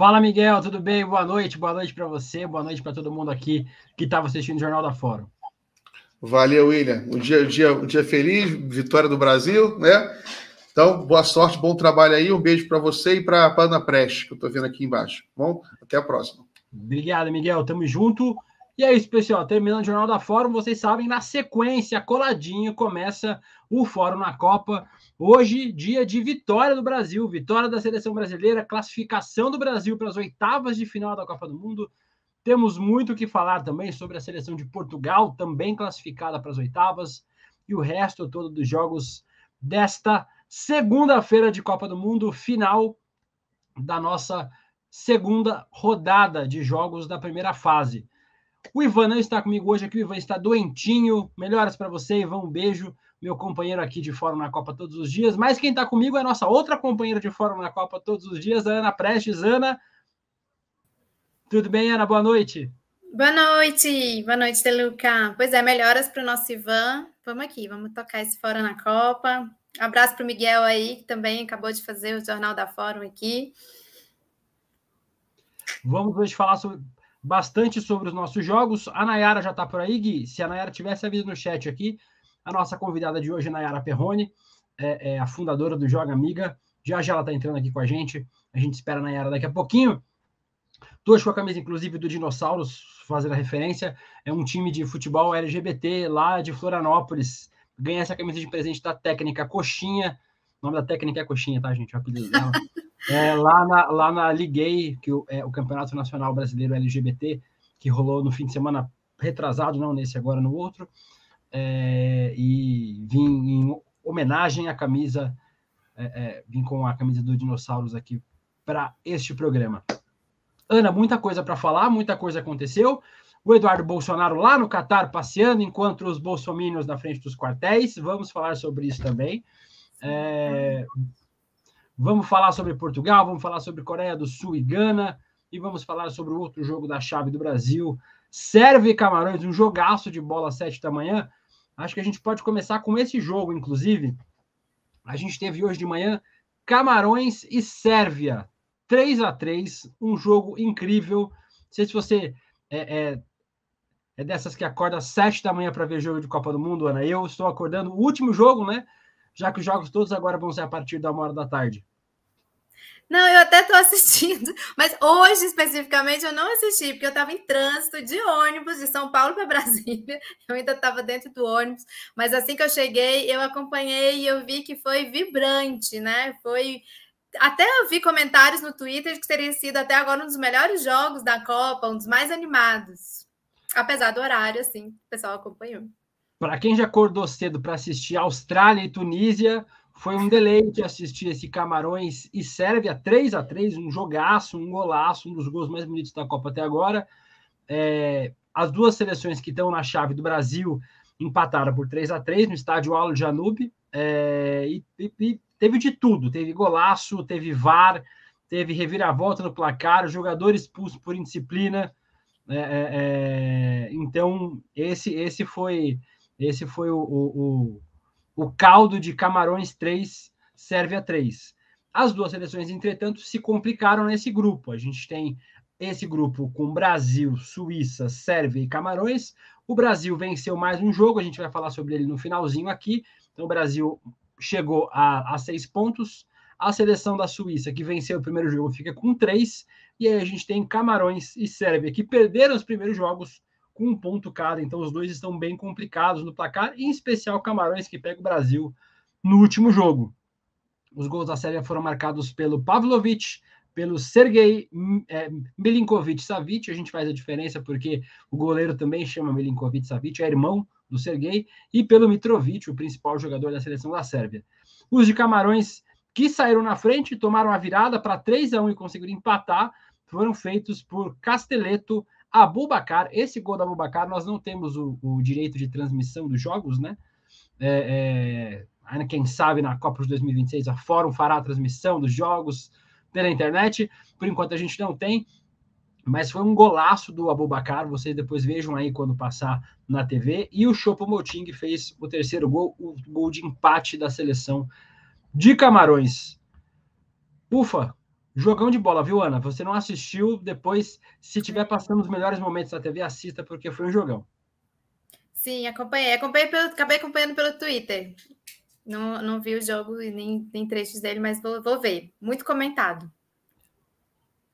Fala, Miguel, tudo bem? Boa noite para você, boa noite para todo mundo aqui que estava assistindo o Jornal da Fórum. Valeu, William. Um dia feliz, vitória do Brasil, né? Então, boa sorte, bom trabalho aí. Um beijo para você e para a Ana Preste, que eu estou vendo aqui embaixo. Bom, até a próxima. Obrigado, Miguel. Tamo junto. E é isso, pessoal. Terminando o Jornal da Fórum, vocês sabem, na sequência, coladinho, começa o Fórum na Copa. Hoje, dia de vitória do Brasil, vitória da seleção brasileira, classificação do Brasil para as oitavas de final da Copa do Mundo. Temos muito o que falar também sobre a seleção de Portugal, também classificada para as oitavas, e o resto todo dos jogos desta segunda-feira de Copa do Mundo, final da nossa segunda rodada de jogos da primeira fase. O Ivan não está comigo hoje aqui, o Ivan está doentinho. Melhoras para você, Ivan, um beijo. Meu companheiro aqui de Fórum na Copa todos os dias. Mas quem está comigo é a nossa outra companheira de Fórum na Copa todos os dias, a Ana Prestes. Ana, tudo bem, Ana? Boa noite. Boa noite, De Luca. Pois é, melhoras para o nosso Ivan. Vamos aqui, vamos tocar esse Fórum na Copa. Abraço para o Miguel aí, que também acabou de fazer o Jornal da Fórum aqui. Vamos hoje falar bastante sobre os nossos jogos. A Nayara já está por aí, Gui. Se a Nayara tivesse aviso no chat aqui, a nossa convidada de hoje é Nayara Perrone, é a fundadora do Joga Amiga. Já ela está entrando aqui com a gente. A gente espera a Nayara daqui a pouquinho. Estou hoje com a camisa, inclusive, do Dinossauros, fazendo a referência. É um time de futebol LGBT lá de Florianópolis. Ganhei essa camisa de presente da Técnica Coxinha. O nome da técnica é Coxinha, tá, gente? O apelido dela. Lá na Liguei, que é o Campeonato Nacional Brasileiro LGBT, que rolou no fim de semana retrasado, não nesse agora, no outro. E vim em homenagem à camisa, vim com a camisa do Dinossauros aqui para este programa. Ana, muita coisa para falar, muita coisa aconteceu. O Eduardo Bolsonaro lá no Catar passeando, enquanto os bolsominions na frente dos quartéis. Vamos falar sobre isso também. Vamos falar sobre Portugal, vamos falar sobre Coreia do Sul e Gana, e vamos falar sobre o outro jogo da chave do Brasil, Sérvia e Camarões, um jogaço de bola às 7 da manhã. Acho que a gente pode começar com esse jogo, inclusive. A gente teve hoje de manhã Camarões e Sérvia, 3-3, um jogo incrível. Não sei se você é dessas que acorda às 7 da manhã para ver jogo de Copa do Mundo, Ana. Eu estou acordando o último jogo, né? Já que os jogos todos agora vão ser a partir da 1h da tarde. Não, eu até estou assistindo, mas hoje especificamente eu não assisti, porque eu estava em trânsito de ônibus de São Paulo para Brasília, eu ainda estava dentro do ônibus, mas assim que eu cheguei, eu acompanhei e eu vi que foi vibrante, né? Até eu vi comentários no Twitter de que teria sido até agora um dos melhores jogos da Copa, um dos mais animados. Apesar do horário, assim, o pessoal acompanhou. Para quem já acordou cedo para assistir Austrália e Tunísia, foi um deleite assistir esse Camarões e Sérvia 3-3, um jogaço, um golaço, um dos gols mais bonitos da Copa até agora. As duas seleções que estão na chave do Brasil empataram por 3-3 no estádio Al Janoub, e teve de tudo, teve golaço, teve VAR, teve reviravolta no placar, jogador expulso por indisciplina. Então, esse foi o caldo de Camarões 3, Sérvia 3. As duas seleções, entretanto, se complicaram nesse grupo. A gente tem esse grupo com Brasil, Suíça, Sérvia e Camarões. O Brasil venceu mais um jogo, a gente vai falar sobre ele no finalzinho aqui. Então, o Brasil chegou a 6 pontos. A seleção da Suíça, que venceu o primeiro jogo, fica com 3. E aí a gente tem Camarões e Sérvia, que perderam os primeiros jogos com 1 ponto cada. Então, os dois estão bem complicados no placar, em especial Camarões, que pega o Brasil no último jogo. Os gols da Sérvia foram marcados pelo Pavlovic, pelo Sergei Milinkovic-Savic. A gente faz a diferença porque o goleiro também chama Milinkovic-Savic, é irmão do Sergei, e pelo Mitrovic, o principal jogador da seleção da Sérvia. Os de Camarões, que saíram na frente, tomaram a virada para 3-1 e conseguiram empatar, foram feitos por Castelletto, Aboubakar. Esse gol da Aboubakar, nós não temos o direito de transmissão dos jogos, né? Quem sabe na Copa de 2026 a Fórum fará a transmissão dos jogos pela internet. Por enquanto a gente não tem, mas foi um golaço do Aboubakar. Vocês depois vejam aí quando passar na TV. E o Choupo-Moting fez o terceiro gol, o gol de empate da seleção de Camarões. Ufa, Jogão de bola, viu, Ana? Você não assistiu, depois, se tiver passando os melhores momentos da TV, assista, porque foi um jogão. Sim, acompanhei. Acabei acompanhando pelo Twitter. Não vi o jogo e nem trechos dele, mas vou ver. Muito comentado.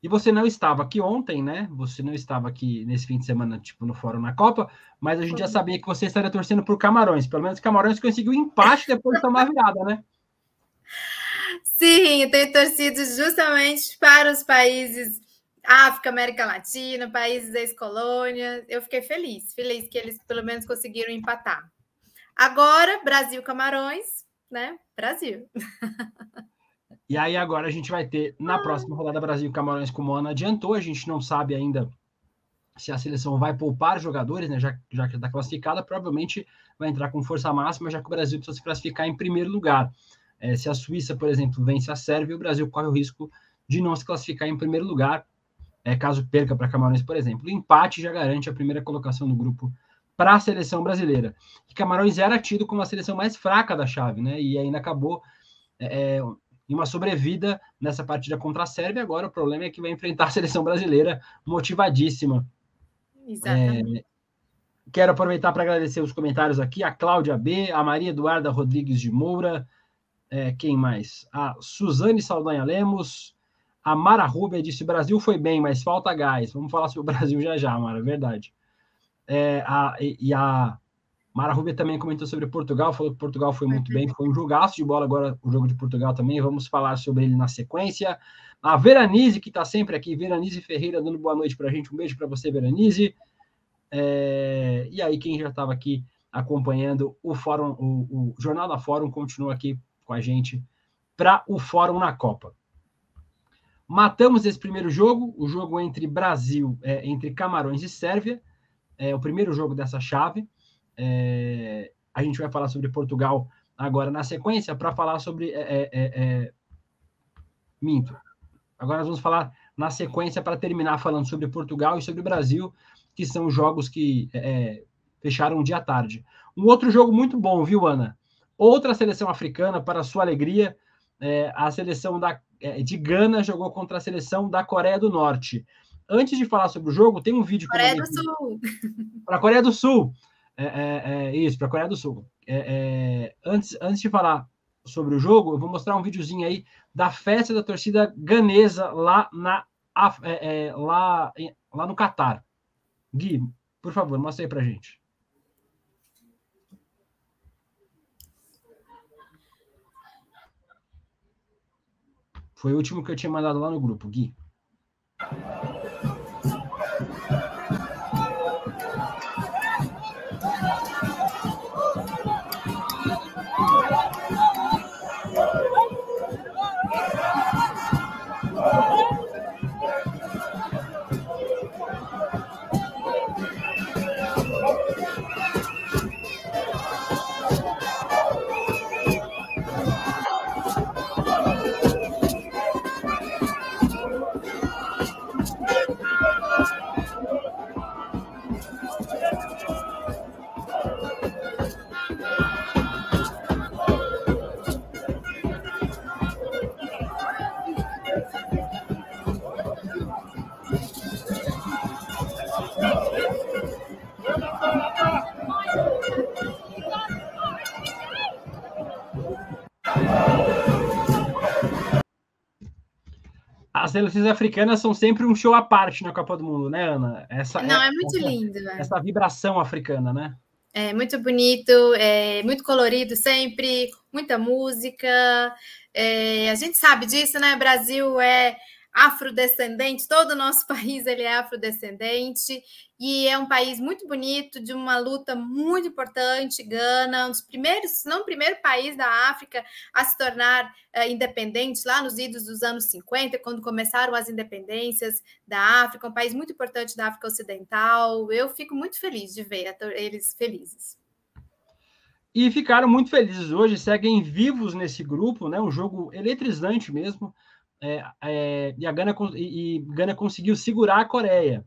E você não estava aqui ontem, né? Você não estava aqui nesse fim de semana, tipo, no Fórum na Copa, mas a gente já sabia que você estaria torcendo por Camarões. Pelo menos Camarões conseguiu empate depois de tomar a virada, né? Sim, eu tenho torcido justamente para os países África, América Latina, países ex-colônia. Eu fiquei feliz que eles pelo menos conseguiram empatar. Agora, Brasil, Camarões, né? Brasil. E aí agora a gente vai ter, na próxima rodada, Brasil e Camarões, como a Ana adiantou. A gente não sabe ainda se a seleção vai poupar jogadores, né? Já que está classificada, provavelmente vai entrar com força máxima, já que o Brasil precisa se classificar em primeiro lugar. Se a Suíça, por exemplo, vence a Sérvia, o Brasil corre o risco de não se classificar em primeiro lugar, caso perca para Camarões, por exemplo. O empate já garante a primeira colocação do grupo para a seleção brasileira. E Camarões era tido como a seleção mais fraca da chave, né? E ainda acabou em uma sobrevida nessa partida contra a Sérvia. Agora o problema é que vai enfrentar a seleção brasileira motivadíssima. Exatamente. Quero aproveitar para agradecer os comentários aqui, a Cláudia B, a Maria Eduarda Rodrigues de Moura, quem mais? A Suzane Saldanha Lemos, a Mara Rubia disse: o Brasil foi bem, mas falta gás. Vamos falar sobre o Brasil já, Mara, verdade. E a Mara Rubia também comentou sobre Portugal, falou que Portugal foi muito bem, foi um jogaço de bola agora o jogo de Portugal também, vamos falar sobre ele na sequência. A Veranise, que está sempre aqui, Veranise Ferreira, dando boa noite para a gente, um beijo para você, Veranise. E aí, quem já estava aqui acompanhando o Fórum, o Jornal da Fórum, continua aqui com a gente para o Fórum na Copa. Matamos esse primeiro jogo, o jogo entre Brasil, entre Camarões e Sérvia, o primeiro jogo dessa chave. A gente vai falar sobre Portugal agora na sequência, para falar sobre... Minto. Agora nós vamos falar na sequência para terminar falando sobre Portugal e sobre Brasil, que são jogos que fecharam um dia à tarde. Um outro jogo muito bom, viu, Ana? Outra seleção africana, para sua alegria, a seleção de Gana jogou contra a seleção da Coreia do Norte. Antes de falar sobre o jogo, tem um vídeo... Coreia do Sul. Para a Coreia do Sul. Isso, para a Coreia do Sul. Antes de falar sobre o jogo, eu vou mostrar um videozinho aí da festa da torcida ganesa lá no Catar. Gui, por favor, mostra aí pra gente. Foi o último que eu tinha mandado lá no grupo, Gui. As seleções africanas são sempre um show à parte na Copa do Mundo, né, Ana? É muito lindo. Essa vibração africana, né? É muito bonito, muito colorido sempre, muita música. A gente sabe disso, né? Brasil é afrodescendente, todo o nosso país ele é afrodescendente, e é um país muito bonito, de uma luta muito importante. Gana, um dos primeiros, se não o primeiro país da África a se tornar independente, lá nos idos dos anos 50, quando começaram as independências da África, um país muito importante da África Ocidental. Eu fico muito feliz de ver eles felizes. E ficaram muito felizes hoje, seguem vivos nesse grupo, né? Um jogo eletrizante mesmo. E a Gana conseguiu segurar a Coreia.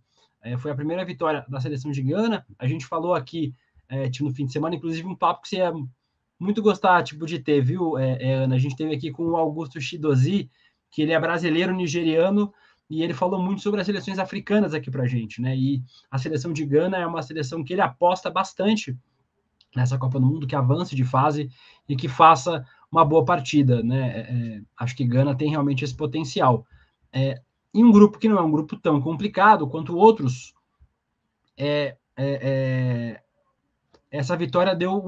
Foi a primeira vitória da seleção de Gana. A gente falou aqui no fim de semana, inclusive um papo que você ia muito gostar de ter, viu, Ana? A gente teve aqui com o Augusto Chidozi, que ele é brasileiro nigeriano, e ele falou muito sobre as seleções africanas aqui para a gente, né? E a seleção de Gana é uma seleção que ele aposta bastante nessa Copa do Mundo, que avance de fase e que faça uma boa partida, né? Acho que Gana tem realmente esse potencial. Em um grupo que não é um grupo tão complicado quanto outros, essa vitória deu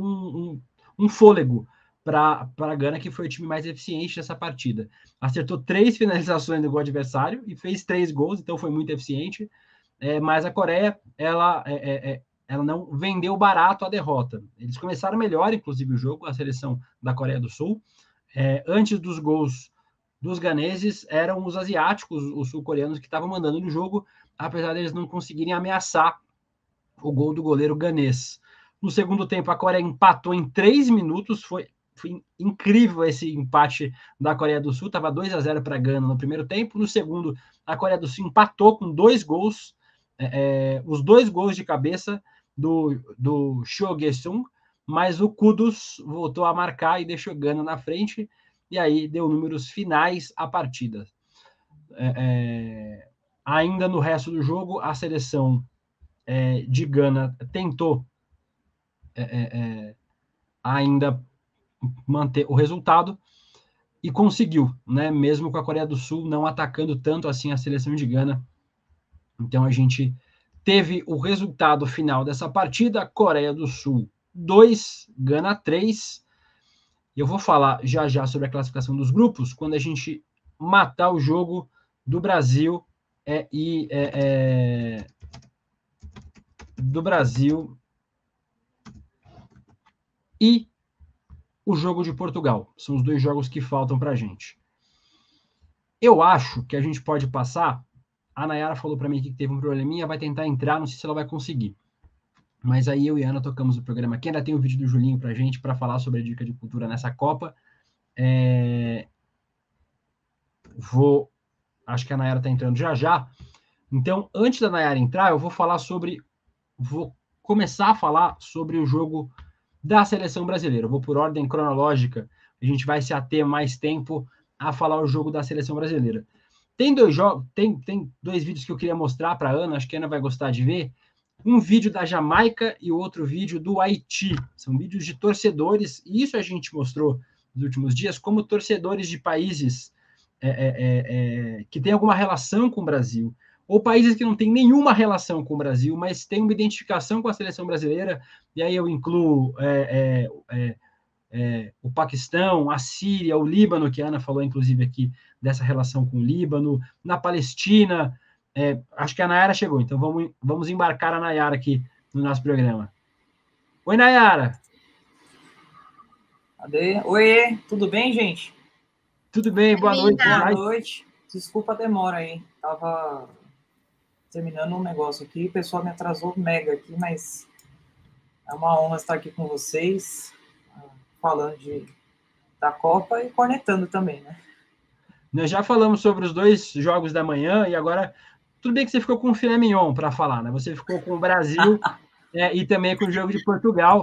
um fôlego para a Gana, que foi o time mais eficiente dessa partida. Acertou 3 finalizações do gol adversário e fez 3 gols, então foi muito eficiente. Mas a Coreia, ela não vendeu barato a derrota. Eles começaram melhor, inclusive, o jogo, a seleção da Coreia do Sul. Antes dos gols dos ganeses, eram os asiáticos, os sul-coreanos, que estavam mandando no jogo, apesar deles não conseguirem ameaçar o gol do goleiro ganês. No segundo tempo, a Coreia empatou em 3 minutos, foi incrível esse empate da Coreia do Sul, estava 2-0 para a Gana no primeiro tempo. No segundo, a Coreia do Sul empatou com 2 gols, os 2 gols de cabeça do Cho Ge-sung, mas o Kudus voltou a marcar e deixou Gana na frente, e aí deu números finais à partida. Ainda no resto do jogo, a seleção de Gana tentou ainda manter o resultado e conseguiu, né? Mesmo com a Coreia do Sul não atacando tanto assim a seleção de Gana. Então a gente teve o resultado final dessa partida: Coreia do Sul 2, Gana 3. E eu vou falar já sobre a classificação dos grupos quando a gente matar o jogo do Brasil do Brasil e o jogo de Portugal. São os 2 jogos que faltam para a gente. Eu acho que a gente pode passar. A Nayara falou para mim que teve um probleminha, vai tentar entrar, não sei se ela vai conseguir. Mas aí eu e a Ana tocamos o programa aqui. Ainda tem o vídeo do Julinho para a gente, para falar sobre a dica de cultura nessa Copa. Acho que a Nayara está entrando já. Então, antes da Nayara entrar, eu vou começar a falar sobre o jogo da seleção brasileira. Eu vou por ordem cronológica, a gente vai se ater mais tempo a falar o jogo da seleção brasileira. Tem 2 jogos, tem 2 vídeos que eu queria mostrar para a Ana, acho que a Ana vai gostar de ver. Um vídeo da Jamaica e outro vídeo do Haiti. São vídeos de torcedores, e isso a gente mostrou nos últimos dias, como torcedores de países que têm alguma relação com o Brasil, ou países que não têm nenhuma relação com o Brasil, mas têm uma identificação com a seleção brasileira, e aí eu incluo o Paquistão, a Síria, o Líbano, que a Ana falou, inclusive, aqui, dessa relação com o Líbano, na Palestina. Acho que a Nayara chegou, então vamos embarcar a Nayara aqui no nosso programa. Oi, Nayara! Cadê? Oi, tudo bem, gente? Tudo bem, boa noite. Boa noite. Desculpa a demora aí, tava terminando um negócio aqui, o pessoal me atrasou mega aqui, mas é uma honra estar aqui com vocês, falando da Copa e cornetando também, né? Nós já falamos sobre os 2 jogos da manhã e agora, tudo bem que você ficou com o filé mignon para falar, né? Você ficou com o Brasil e também com o jogo de Portugal.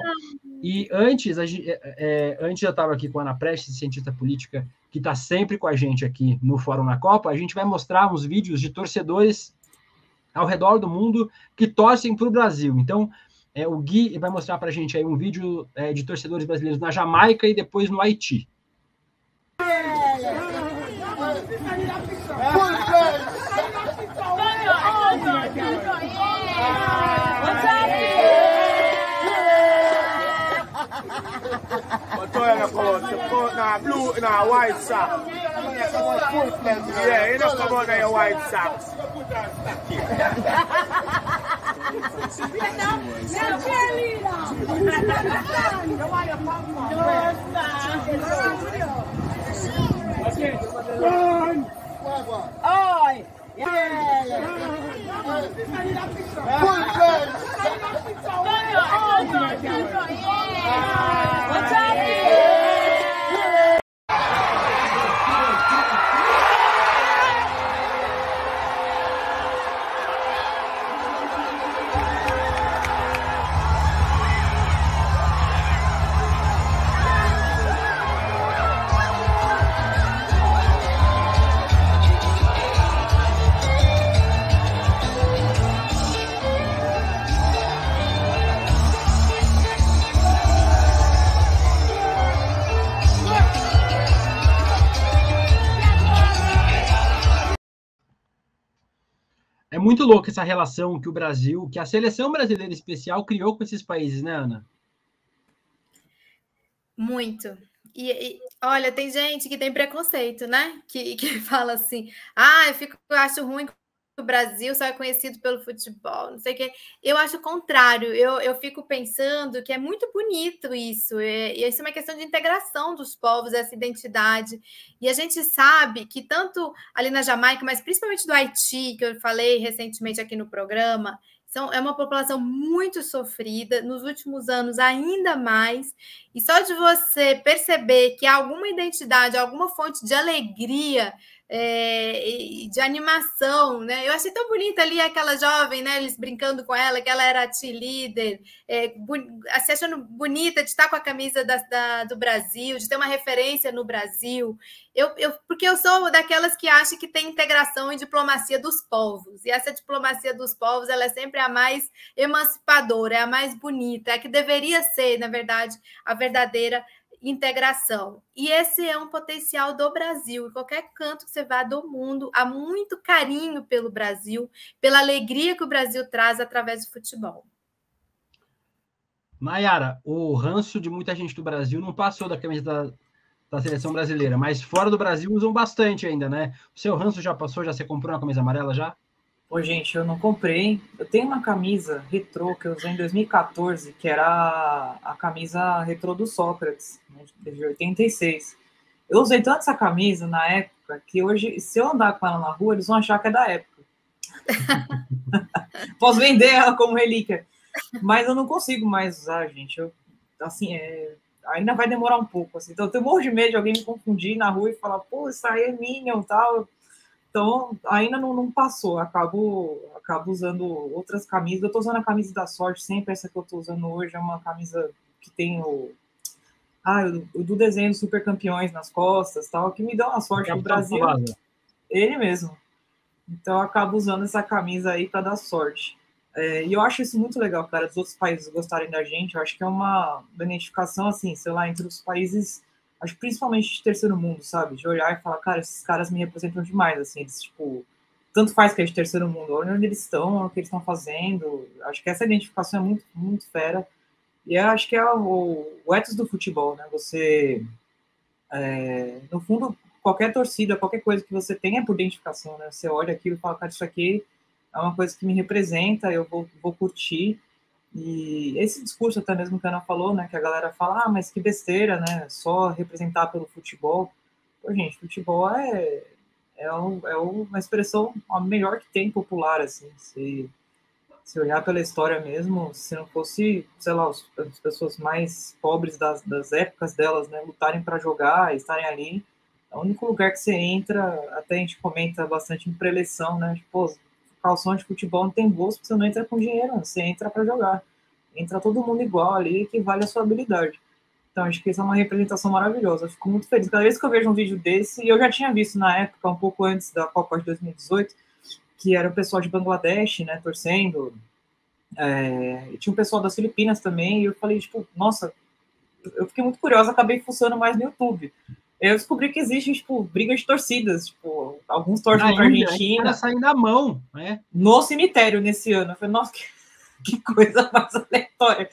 E antes eu estava aqui com a Ana Prestes, cientista política, que está sempre com a gente aqui no Fórum na Copa. A gente vai mostrar uns vídeos de torcedores ao redor do mundo que torcem para o Brasil. Então, o Gui vai mostrar para a gente aí um vídeo de torcedores brasileiros na Jamaica e depois no Haiti. Blue in our white sock. Yeah, you know come out of your white socks. Oi! What's up? É muito louco essa relação que o Brasil, que a seleção brasileira especial criou com esses países, né, Ana? Muito. Olha, tem gente que tem preconceito, né? Que fala assim, eu acho ruim que o Brasil só é conhecido pelo futebol, não sei o quê. Eu acho o contrário, eu fico pensando que é muito bonito isso, e isso é uma questão de integração dos povos, essa identidade. E a gente sabe que tanto ali na Jamaica, mas principalmente do Haiti, que eu falei recentemente aqui no programa, é uma população muito sofrida, nos últimos anos ainda mais, e só de você perceber que há alguma identidade, alguma fonte de alegria, de animação, né? Eu achei tão bonita ali aquela jovem, né? Eles brincando com ela, que ela era a cheerleader, se achando bonita de estar com a camisa do Brasil, de ter uma referência no Brasil. Porque eu sou daquelas que acham que tem integração e diplomacia dos povos, e essa diplomacia dos povos ela é sempre a mais emancipadora, é a mais bonita, é a que deveria ser, na verdade, a verdadeira integração. E esse é um potencial do Brasil. Em qualquer canto que você vá do mundo, há muito carinho pelo Brasil, pela alegria que o Brasil traz através do futebol. Nayara, o ranço de muita gente do Brasil não passou da camisa da seleção brasileira, mas fora do Brasil usam bastante ainda, né? O seu ranço já passou? Já você comprou uma camisa amarela já? Pô, gente, eu não comprei. Eu tenho uma camisa retrô que eu usei em 2014, que era a camisa retrô do Sócrates, né, de 86. Eu usei tanto essa camisa na época que hoje, se eu andar com ela na rua, eles vão achar que é da época. Posso vender ela como relíquia. Mas eu não consigo mais usar, gente. Ainda vai demorar um pouco. Assim. Então, eu tenho um monte de medo de alguém me confundir na rua e falar, pô, isso aí é Minion e tal. Então, ainda não passou. Acabo usando outras camisas. Eu estou usando a camisa da sorte sempre. Essa que eu estou usando hoje é uma camisa que tem o do desenho dos super campeões nas costas, tal, que me deu uma sorte no Brasil. Ele mesmo. Então, eu acabo usando essa camisa aí para dar sorte. E eu acho isso muito legal, cara, dos outros países gostarem da gente. Eu acho que é uma identificação, assim, sei lá, entre os países... Acho que principalmente de terceiro mundo, sabe? De olhar e falar, cara, esses caras me representam demais, assim, eles, tipo, tanto faz que é de terceiro mundo, olha onde eles estão, o que eles estão fazendo. Acho que essa identificação é muito, muito fera. E eu acho que é o ethos do futebol, né? Você, no fundo, qualquer torcida, qualquer coisa que você tenha por identificação, né? Você olha aquilo e fala, cara, isso aqui é uma coisa que me representa, eu vou curtir. E esse discurso até mesmo que a Ana falou, né, que a galera fala, mas que besteira, né, só representar pelo futebol. Pô, gente, futebol é uma expressão a melhor que tem popular, assim, se olhar pela história mesmo, se não fosse, sei lá, as pessoas mais pobres das épocas delas, né, lutarem para jogar, estarem ali, é o único lugar que você entra, até a gente comenta bastante em pré-eleição, né, tipo, calção de futebol não tem bolso, porque você não entra com dinheiro, você entra para jogar. Entra todo mundo igual ali, que vale a sua habilidade. Então, acho que isso é uma representação maravilhosa. Eu fico muito feliz. Cada vez que eu vejo um vídeo desse, e eu já tinha visto na época, um pouco antes da Copa de 2018, que era o pessoal de Bangladesh, né, torcendo, e tinha um pessoal das Filipinas também, e eu falei, tipo, nossa, eu fiquei muito curiosa, acabei funcionando mais no YouTube. Eu descobri que existe, tipo, briga de torcidas, tipo, alguns torcem para a Argentina. Saindo da mão, né? No cemitério nesse ano. Eu falei, nossa, que coisa mais aleatória.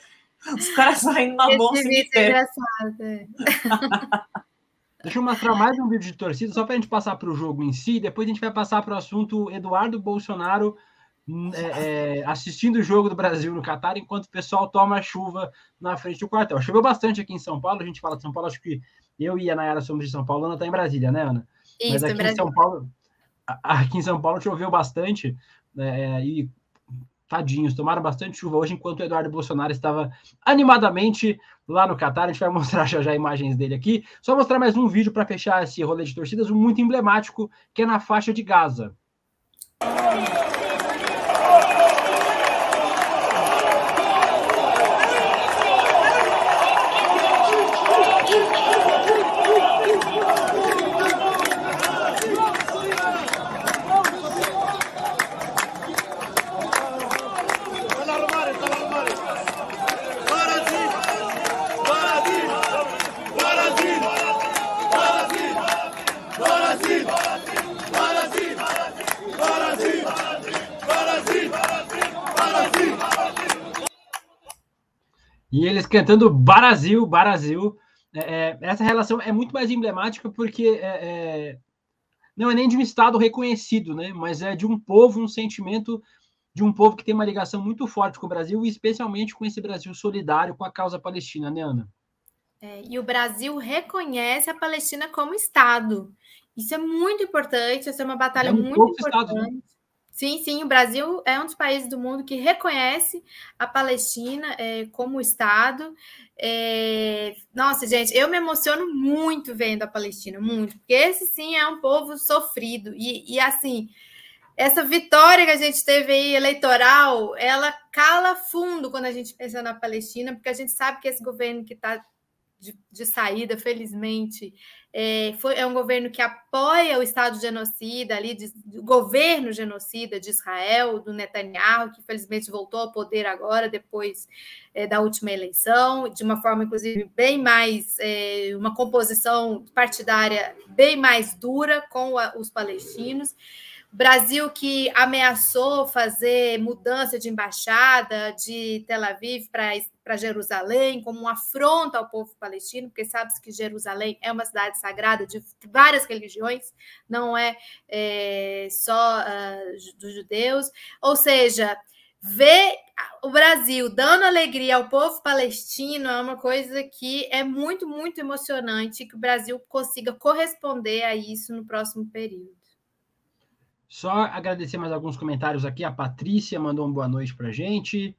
Os caras saindo na mão no cemitério. É engraçado, Deixa eu mostrar mais um vídeo de torcida, só para a gente passar para o jogo em si, depois a gente vai passar para o assunto Eduardo Bolsonaro assistindo o jogo do Brasil no Catar, enquanto o pessoal toma chuva na frente do quartel. Choveu bastante aqui em São Paulo, a gente fala de São Paulo, acho que eu e a Nayara somos de São Paulo, Ana está em Brasília, né, Ana? Isso, mas aqui em São Paulo choveu bastante, e tadinhos, tomaram bastante chuva hoje, enquanto o Eduardo Bolsonaro estava animadamente lá no Catar. A gente vai mostrar já imagens dele aqui. Só mostrar mais um vídeo para fechar esse rolê de torcidas, um muito emblemático, que é na faixa de Gaza. E eles cantando Brasil, Brasil. Essa relação é muito mais emblemática porque não é nem de um Estado reconhecido, né? Mas é de um povo, um sentimento de um povo que tem uma ligação muito forte com o Brasil, e especialmente com esse Brasil solidário com a causa palestina, né, Ana? E o Brasil reconhece a Palestina como Estado. Isso é muito importante, essa é uma batalha muito importante. Estado, né? Sim, o Brasil é um dos países do mundo que reconhece a Palestina como Estado. Nossa, gente, eu me emociono muito vendo a Palestina, muito, porque esse sim é um povo sofrido. E assim, essa vitória que a gente teve aí eleitoral, ela cala fundo quando a gente pensa na Palestina, porque a gente sabe que esse governo que está de saída, felizmente, é um governo que apoia o Estado genocida ali, o governo genocida de Israel, do Netanyahu, que felizmente voltou ao poder agora, depois da última eleição, de uma forma, inclusive, bem mais, uma composição partidária bem mais dura com os palestinos. Brasil que ameaçou fazer mudança de embaixada de Tel Aviv para Jerusalém, como uma afronta ao povo palestino, porque sabe-se que Jerusalém é uma cidade sagrada de várias religiões, não é só dos judeus. Ou seja, ver o Brasil dando alegria ao povo palestino é uma coisa que é muito, muito emocionante, que o Brasil consiga corresponder a isso no próximo período. Só agradecer mais alguns comentários aqui. A Patrícia mandou uma boa noite para a gente.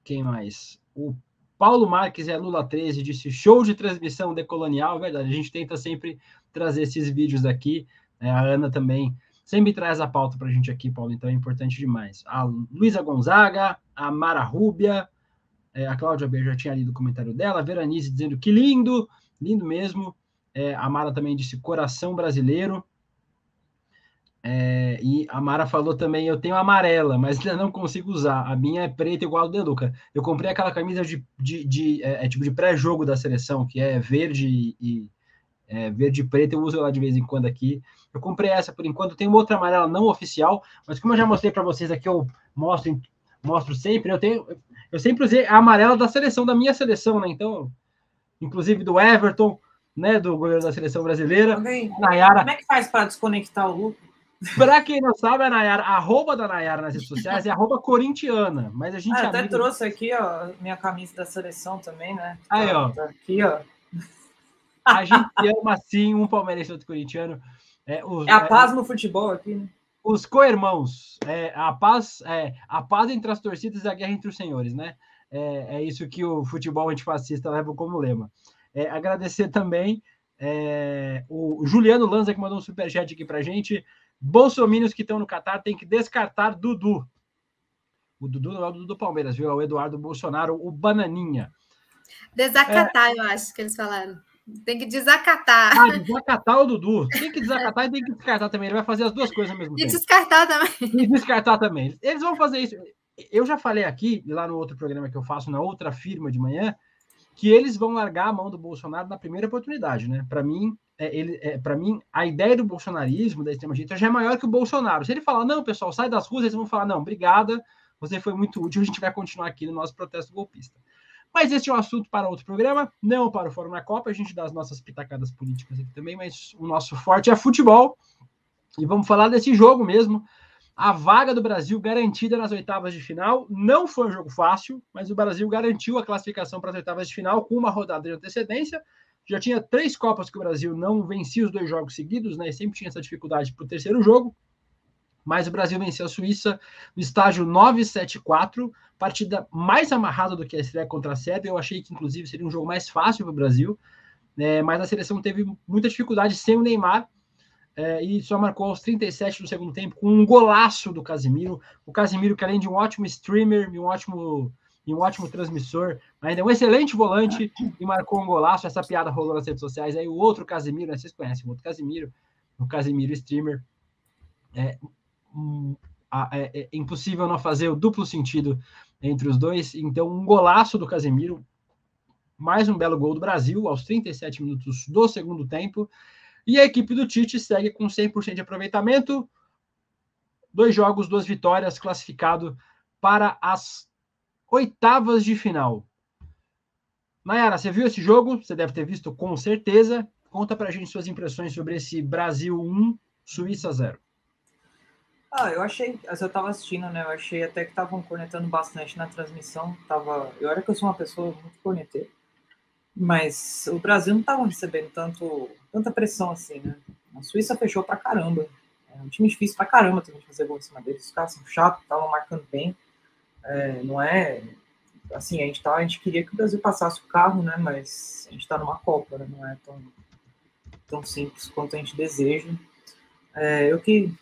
Quem mais? O Paulo Marques Lula 13 disse show de transmissão decolonial. Verdade, a gente tenta sempre trazer esses vídeos aqui. A Ana também sempre traz a pauta para a gente aqui, Paulo, então é importante demais. A Luísa Gonzaga, a Mara Rúbia, a Cláudia B já tinha lido o comentário dela, a Veranice dizendo que lindo, lindo mesmo. A Mara também disse coração brasileiro. E a Mara falou também, eu tenho amarela, mas ainda não consigo usar. A minha é preta igual a do Deluca. Eu comprei aquela camisa tipo de pré-jogo da seleção, que é verde e verde e preto, eu uso ela de vez em quando aqui. Eu comprei essa por enquanto, tem uma outra amarela não oficial, mas como eu já mostrei para vocês aqui, eu mostro sempre, eu sempre usei a amarela da seleção, da minha seleção, né? Então, inclusive do Everton, né? Do goleiro da seleção brasileira. Nayara. Como é que faz para desconectar o Lucas? Para quem não sabe, a Nayara, a arroba da Nayara nas redes sociais é @corintiana, mas a gente até trouxe aqui, ó, minha camisa da seleção também, né? Aí, ó. Tá aqui, ó. A gente ama, sim, um palmeirense e outro corintiano. A paz no futebol aqui, né? Os co-irmãos. A paz entre as torcidas e a guerra entre os senhores, né? É isso que o futebol antifascista leva como lema. Agradecer também o Juliano Lanza, que mandou um superchat aqui pra gente. Bolsominions que estão no Catar tem que descartar Dudu. O Dudu não é o Dudu do Palmeiras, viu? É o Eduardo Bolsonaro, o Bananinha. Desacatar, eu acho que eles falaram. Tem que desacatar. Desacatar o Dudu. Tem que desacatar e tem que descartar também. Ele vai fazer as duas coisas ao mesmo tempo. E descartar também. E descartar também. Eles vão fazer isso. Eu já falei aqui, lá no outro programa que eu faço, na outra firma de manhã, que eles vão largar a mão do Bolsonaro na primeira oportunidade, né? Para mim, a ideia do bolsonarismo, da extrema-direita, já é maior que o Bolsonaro. Se ele falar, não, pessoal, sai das ruas, eles vão falar, não, obrigada, você foi muito útil, a gente vai continuar aqui no nosso protesto golpista. Mas esse é um assunto para outro programa, não para o Fórum na Copa, a gente dá as nossas pitacadas políticas aqui também, mas o nosso forte é futebol, e vamos falar desse jogo mesmo. A vaga do Brasil garantida nas oitavas de final. Não foi um jogo fácil, mas o Brasil garantiu a classificação para as oitavas de final com uma rodada de antecedência. Já tinha 3 Copas que o Brasil não vencia os 2 jogos seguidos, né? E sempre tinha essa dificuldade para o terceiro jogo. Mas o Brasil venceu a Suíça no estágio 9-7-4, partida mais amarrada do que a estreia contra a Sérvia. Eu achei que, inclusive, seria um jogo mais fácil para o Brasil, mas a seleção teve muita dificuldade sem o Neymar. E só marcou aos 37 do segundo tempo com um golaço do Casemiro. O Casemiro, que além de um ótimo streamer e um ótimo transmissor, ainda é um excelente volante e marcou um golaço. Essa piada rolou nas redes sociais. Aí o outro Casemiro, né, vocês conhecem o outro Casemiro, o Casemiro streamer. É impossível não fazer o duplo sentido entre os dois. Então, um golaço do Casemiro, mais um belo gol do Brasil aos 37 minutos do segundo tempo. E a equipe do Tite segue com 100% de aproveitamento. 2 jogos, 2 vitórias, classificado para as oitavas de final. Nayara, você viu esse jogo? Você deve ter visto com certeza. Conta pra gente suas impressões sobre esse Brasil 1, Suíça 0. Eu achei, eu tava assistindo, né? Eu achei até que estavam cornetando bastante na transmissão. Eu era que eu sou uma pessoa muito corneteira, mas o Brasil não tava recebendo tanta pressão assim, né? A Suíça fechou pra caramba. É um time difícil pra caramba também de fazer gol em cima deles. Os caras são chatos, estavam marcando bem. Não é assim, a gente queria que o Brasil passasse o carro, né? Mas a gente tá numa Copa, né? Não é tão simples quanto a gente deseja.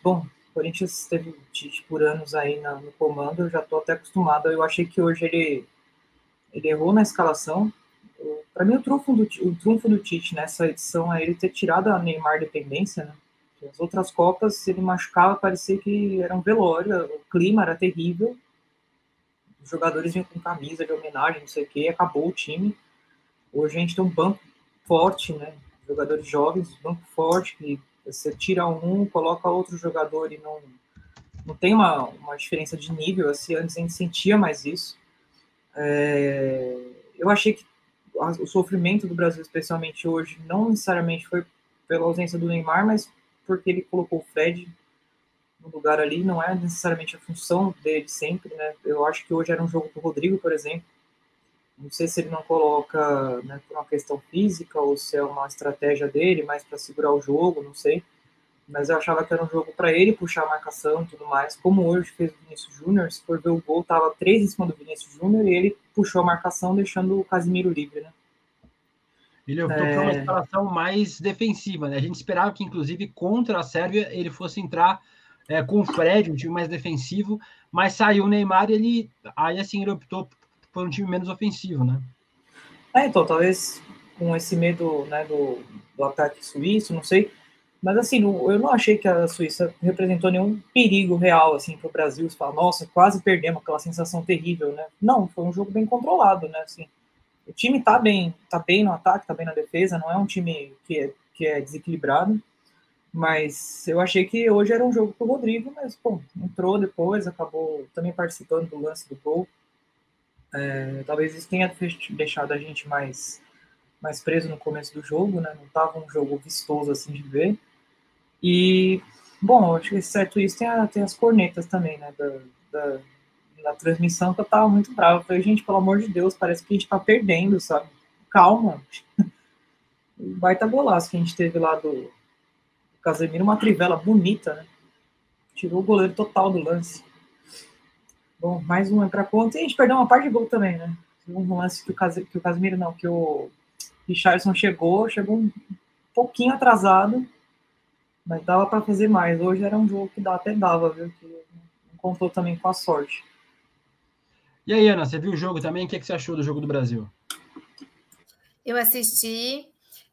O Corinthians teve Tite por anos aí no comando, eu já estou até acostumado. Eu achei que hoje ele errou na escalação. Para mim, o trunfo do Tite nessa edição é ele ter tirado a Neymar dependência, né? As outras Copas, ele machucava, parecia que era um velório, o clima era terrível. Os jogadores vinham com camisa de homenagem, não sei o quê, acabou o time. Hoje a gente tem um banco forte, né? Jogadores jovens, banco forte, que você tira um, coloca outro jogador e não tem uma diferença de nível, assim, antes a gente sentia mais isso. Eu achei que o sofrimento do Brasil, especialmente hoje, não necessariamente foi pela ausência do Neymar, mas porque ele colocou o Fred no lugar ali, não é necessariamente a função dele sempre, né? Eu acho que hoje era um jogo com o Rodrigo, por exemplo. Não sei se ele não coloca, né, por uma questão física ou se é uma estratégia dele, mais para segurar o jogo, não sei. Mas eu achava que era um jogo para ele puxar a marcação e tudo mais. Como hoje fez o Vinícius Júnior, se for ver o gol, tava 3 em cima do Vinícius Júnior e ele puxou a marcação, deixando o Casimiro livre, né? Ele optou por uma escalação mais defensiva, né? A gente esperava que, inclusive, contra a Sérvia, ele fosse entrar com o Fred, um time mais defensivo, mas saiu o Neymar e ele optou por um time menos ofensivo, né? Então, talvez com esse medo, né, do ataque suíço, não sei. Mas, assim, eu não achei que a Suíça representou nenhum perigo real, assim, para o Brasil. Você fala, nossa, quase perdemos, aquela sensação terrível, né? Não, foi um jogo bem controlado, né? Assim, o time tá bem no ataque, tá bem na defesa, não é um time que é desequilibrado. Mas eu achei que hoje era um jogo pro Rodrigo, mas, pô, entrou depois, acabou também participando do lance do gol. Talvez isso tenha deixado a gente mais preso no começo do jogo, né? Não tava um jogo vistoso assim de ver. E, bom, acho que certo isso tem as cornetas também, né? Da transmissão, que eu tava muito bravo. Eu falei, gente, pelo amor de Deus, parece que a gente tá perdendo, sabe? Calma. O baita golaço que a gente teve lá do Casemiro, uma trivela bonita, né? Tirou o goleiro total do lance. Bom, mais um pra conta. E a gente perdeu uma parte de gol também, né? Um lance que o Casemiro não, que o Richarlison chegou um pouquinho atrasado, mas dava para fazer mais. Hoje era um jogo que até dava, viu? Que não contou também com a sorte. E aí, Ana, você viu o jogo também? O que você achou do jogo do Brasil? Eu assisti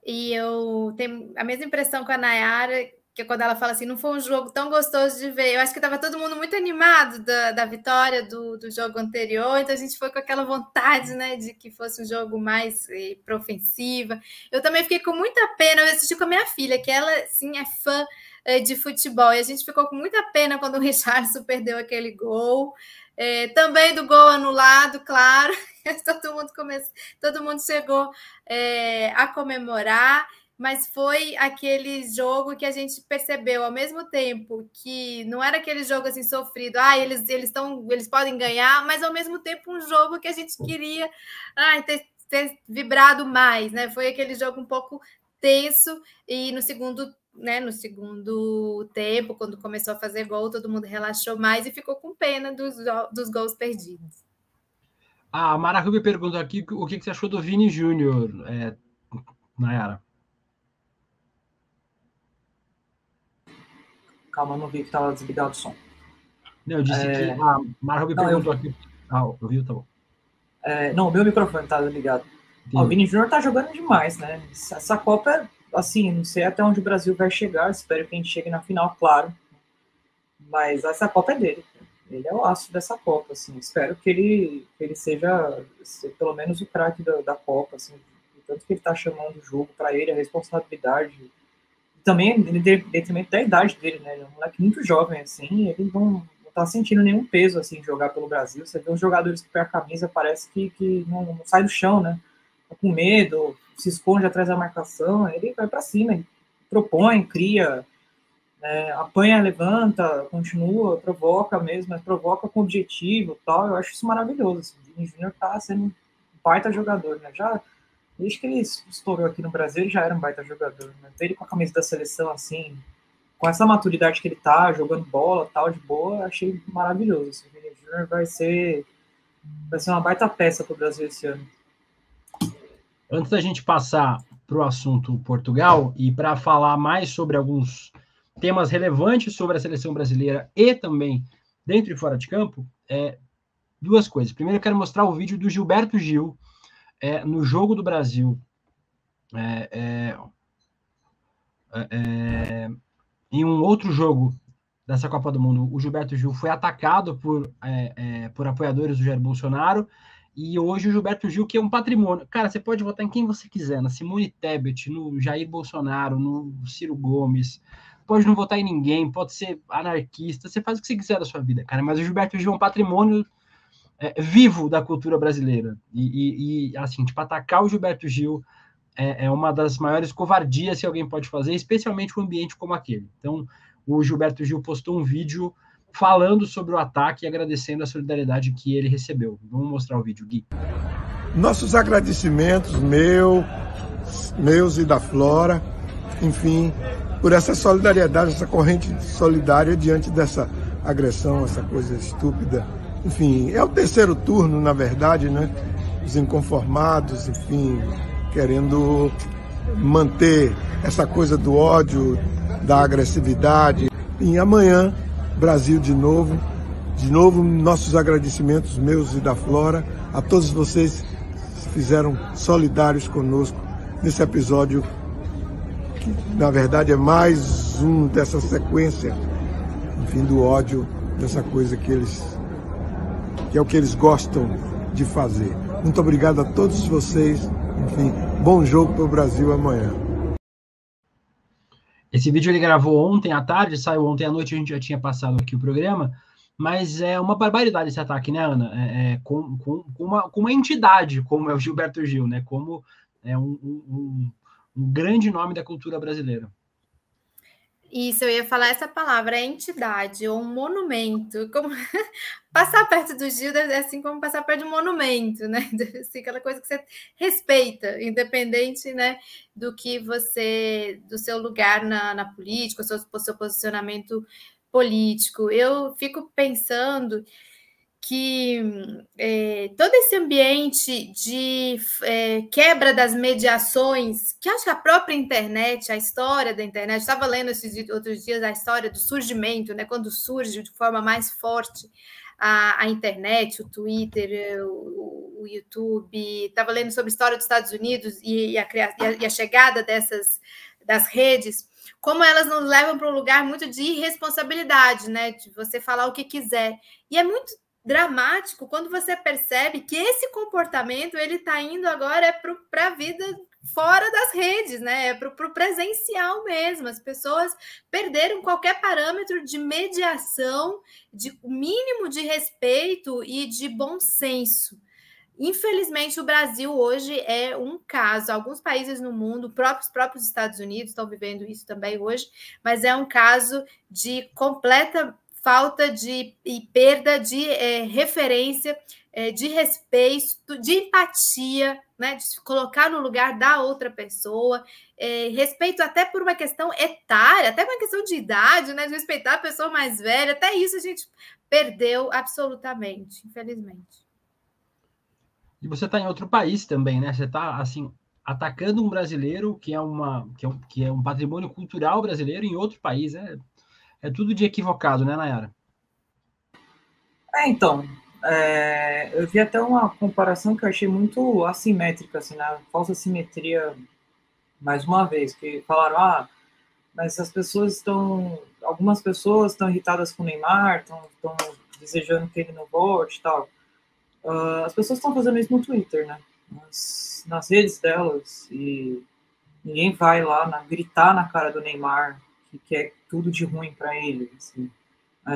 e eu tenho a mesma impressão com a Nayara, que quando ela fala assim, não foi um jogo tão gostoso de ver. Eu acho que estava todo mundo muito animado da vitória do jogo anterior, então a gente foi com aquela vontade, né, de que fosse um jogo mais para ofensiva. Eu também fiquei com muita pena, eu assisti com a minha filha, que ela, sim, é fã de futebol, e a gente ficou com muita pena quando o Richarlison perdeu aquele gol. Também do gol anulado, claro, todo mundo chegou a comemorar, mas foi aquele jogo que a gente percebeu ao mesmo tempo que não era aquele jogo assim sofrido, eles podem ganhar, mas ao mesmo tempo um jogo que a gente queria ter vibrado mais, né? Foi aquele jogo um pouco tenso e no segundo tempo, quando começou a fazer gol, todo mundo relaxou mais e ficou com pena dos gols perdidos. A Mara Rubio perguntou aqui o que você achou do Vini Júnior, Nayara. Calma, eu não vi que estava desligado o som. Não, eu disse que a Mara Rubio perguntou aqui. Ouviu? Tá bom. Não, o meu microfone tá ligado. O Vini Júnior tá jogando demais, né? Essa Copa, assim, não sei até onde o Brasil vai chegar, espero que a gente chegue na final, claro. Mas essa Copa é dele. Ele é o astro dessa Copa, assim. Espero que ele seja pelo menos o craque da Copa, assim. Tanto que ele tá chamando o jogo para ele, a responsabilidade. Também, em detrimento da idade dele, né? Ele é um moleque muito jovem, assim, ele não tá sentindo nenhum peso, assim, de jogar pelo Brasil. Você vê os jogadores que pegam a camisa, parece que não sai do chão, né? Tá com medo, se esconde atrás da marcação, ele vai para cima, ele propõe, cria, apanha, levanta, continua, provoca mesmo, mas provoca com objetivo, tal. Eu acho isso maravilhoso. Assim. O Vini Júnior tá sendo um baita jogador, né? Já desde que ele estourou aqui no Brasil, ele já era um baita jogador, né? Ver ele com a camisa da seleção assim, com essa maturidade que ele tá, jogando bola, tal, de boa, achei maravilhoso. Assim. O Vini Júnior vai ser uma baita peça pro Brasil esse ano. Antes da gente passar para o assunto Portugal e para falar mais sobre alguns temas relevantes sobre a seleção brasileira e também dentro e fora de campo, duas coisas. Primeiro, eu quero mostrar o vídeo do Gilberto Gil no Jogo do Brasil. Em um outro jogo dessa Copa do Mundo, o Gilberto Gil foi atacado por apoiadores do Jair Bolsonaro. E hoje o Gilberto Gil, que é um patrimônio. Cara, você pode votar em quem você quiser, na Simone Tebet, no Jair Bolsonaro, no Ciro Gomes. Pode não votar em ninguém, pode ser anarquista, você faz o que você quiser da sua vida, cara. Mas o Gilberto Gil é um patrimônio vivo da cultura brasileira. E assim, tipo, atacar o Gilberto Gil é uma das maiores covardias que alguém pode fazer, especialmente um ambiente como aquele. Então, o Gilberto Gil postou um vídeo falando sobre o ataque e agradecendo a solidariedade que ele recebeu. Vamos mostrar o vídeo, Gui. Nossos agradecimentos, meus e da Flora, enfim, por essa solidariedade, essa corrente solidária diante dessa agressão, essa coisa estúpida. Enfim, é o terceiro turno, na verdade, né? Os inconformados, enfim, querendo manter essa coisa do ódio, da agressividade. E amanhã, Brasil de novo, nossos agradecimentos, meus e da Flora, a todos vocês que se fizeram solidários conosco nesse episódio, que na verdade é mais um dessa sequência, enfim, do ódio, dessa coisa que é o que eles gostam de fazer. Muito obrigado a todos vocês, enfim, bom jogo para o Brasil amanhã. Esse vídeo ele gravou ontem à tarde, saiu ontem à noite, a gente já tinha passado aqui o programa, mas é uma barbaridade esse ataque, né, Ana? Com uma entidade como é o Gilberto Gil, né? Como é um grande nome da cultura brasileira. Isso, eu ia falar essa palavra, entidade, ou um monumento. Como... Passar perto do Gil é assim como passar perto de um monumento, né? Assim, aquela coisa que você respeita, independente, né, do seu lugar na política, o seu posicionamento político. Eu fico pensando que todo esse ambiente de quebra das mediações, que acho que a própria internet, a história da internet, estava lendo esses outros dias a história do surgimento, né, quando surge de forma mais forte a internet, o Twitter, o YouTube, estava lendo sobre a história dos Estados Unidos e a chegada das redes, como elas nos levam para um lugar muito de irresponsabilidade, né, de você falar o que quiser. E é muito dramático quando você percebe que esse comportamento ele está indo agora para a vida fora das redes, né? Para o presencial mesmo. As pessoas perderam qualquer parâmetro de mediação, de mínimo de respeito e de bom senso. Infelizmente, o Brasil hoje é um caso. Alguns países no mundo, os próprios Estados Unidos estão vivendo isso também hoje, mas é um caso de completa falta e perda de referência, de respeito, de empatia, né? De se colocar no lugar da outra pessoa, respeito até por uma questão etária, até uma questão de idade, né? De respeitar a pessoa mais velha, até isso a gente perdeu absolutamente, infelizmente. E você está em outro país também, né? Você está, assim, atacando um brasileiro que é um patrimônio cultural brasileiro em outro país, É tudo de equivocado, né, Nayara? Então, eu vi até uma comparação que eu achei muito assimétrica, assim, na falsa simetria, mais uma vez, que falaram, mas algumas pessoas estão irritadas com o Neymar, estão desejando que ele não volte e tal. As pessoas estão fazendo isso no Twitter, né? Nas redes delas, e ninguém vai lá gritar na cara do Neymar que é tudo de ruim para ele, assim. A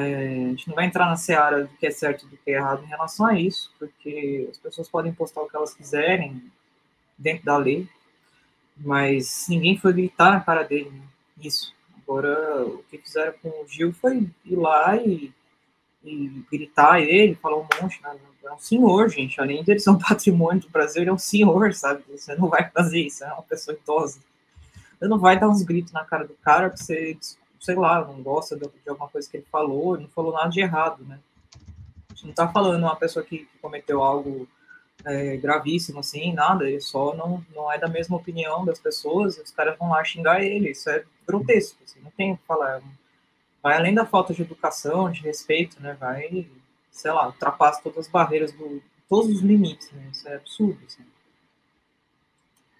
gente não vai entrar na seara do que é certo e do que é errado em relação a isso, porque as pessoas podem postar o que elas quiserem dentro da lei, mas ninguém foi gritar na cara dele, né? Isso. Agora, o que fizeram com o Gil foi ir lá e gritar ele, falar um monte, né? É um senhor, gente, além de ele ser um patrimônio do Brasil, ele é um senhor, sabe? Você não vai fazer isso, é uma pessoa idosa. Você não vai dar uns gritos na cara do cara porque você, sei lá, não gosta de alguma coisa que ele falou, ele não falou nada de errado, né? A gente não tá falando uma pessoa que cometeu algo gravíssimo, assim, nada, ele só não é da mesma opinião das pessoas, e os caras vão lá xingar ele, isso é grotesco, assim, não tem o que falar, vai além da falta de educação, de respeito, né, vai, sei lá, ultrapassa todas as barreiras, todos os limites, né, isso é absurdo, assim.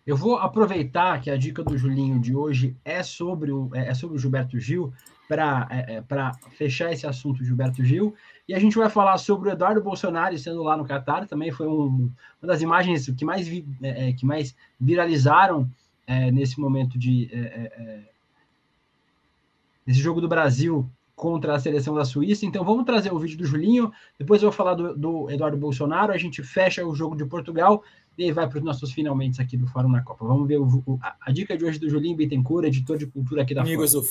Eu vou aproveitar que a dica do Julinho de hoje é sobre o Gilberto Gil, para fechar esse assunto Gilberto Gil, e a gente vai falar sobre o Eduardo Bolsonaro estando lá no Catar, também foi uma das imagens que mais viralizaram nesse momento nesse jogo do Brasil contra a seleção da Suíça. Então vamos trazer o vídeo do Julinho, depois eu vou falar do Eduardo Bolsonaro, a gente fecha o jogo de Portugal e aí vai para os nossos finalmente aqui do Fórum na Copa. Vamos ver a dica de hoje do Julinho Bittencourt, editor de cultura aqui da Amigos do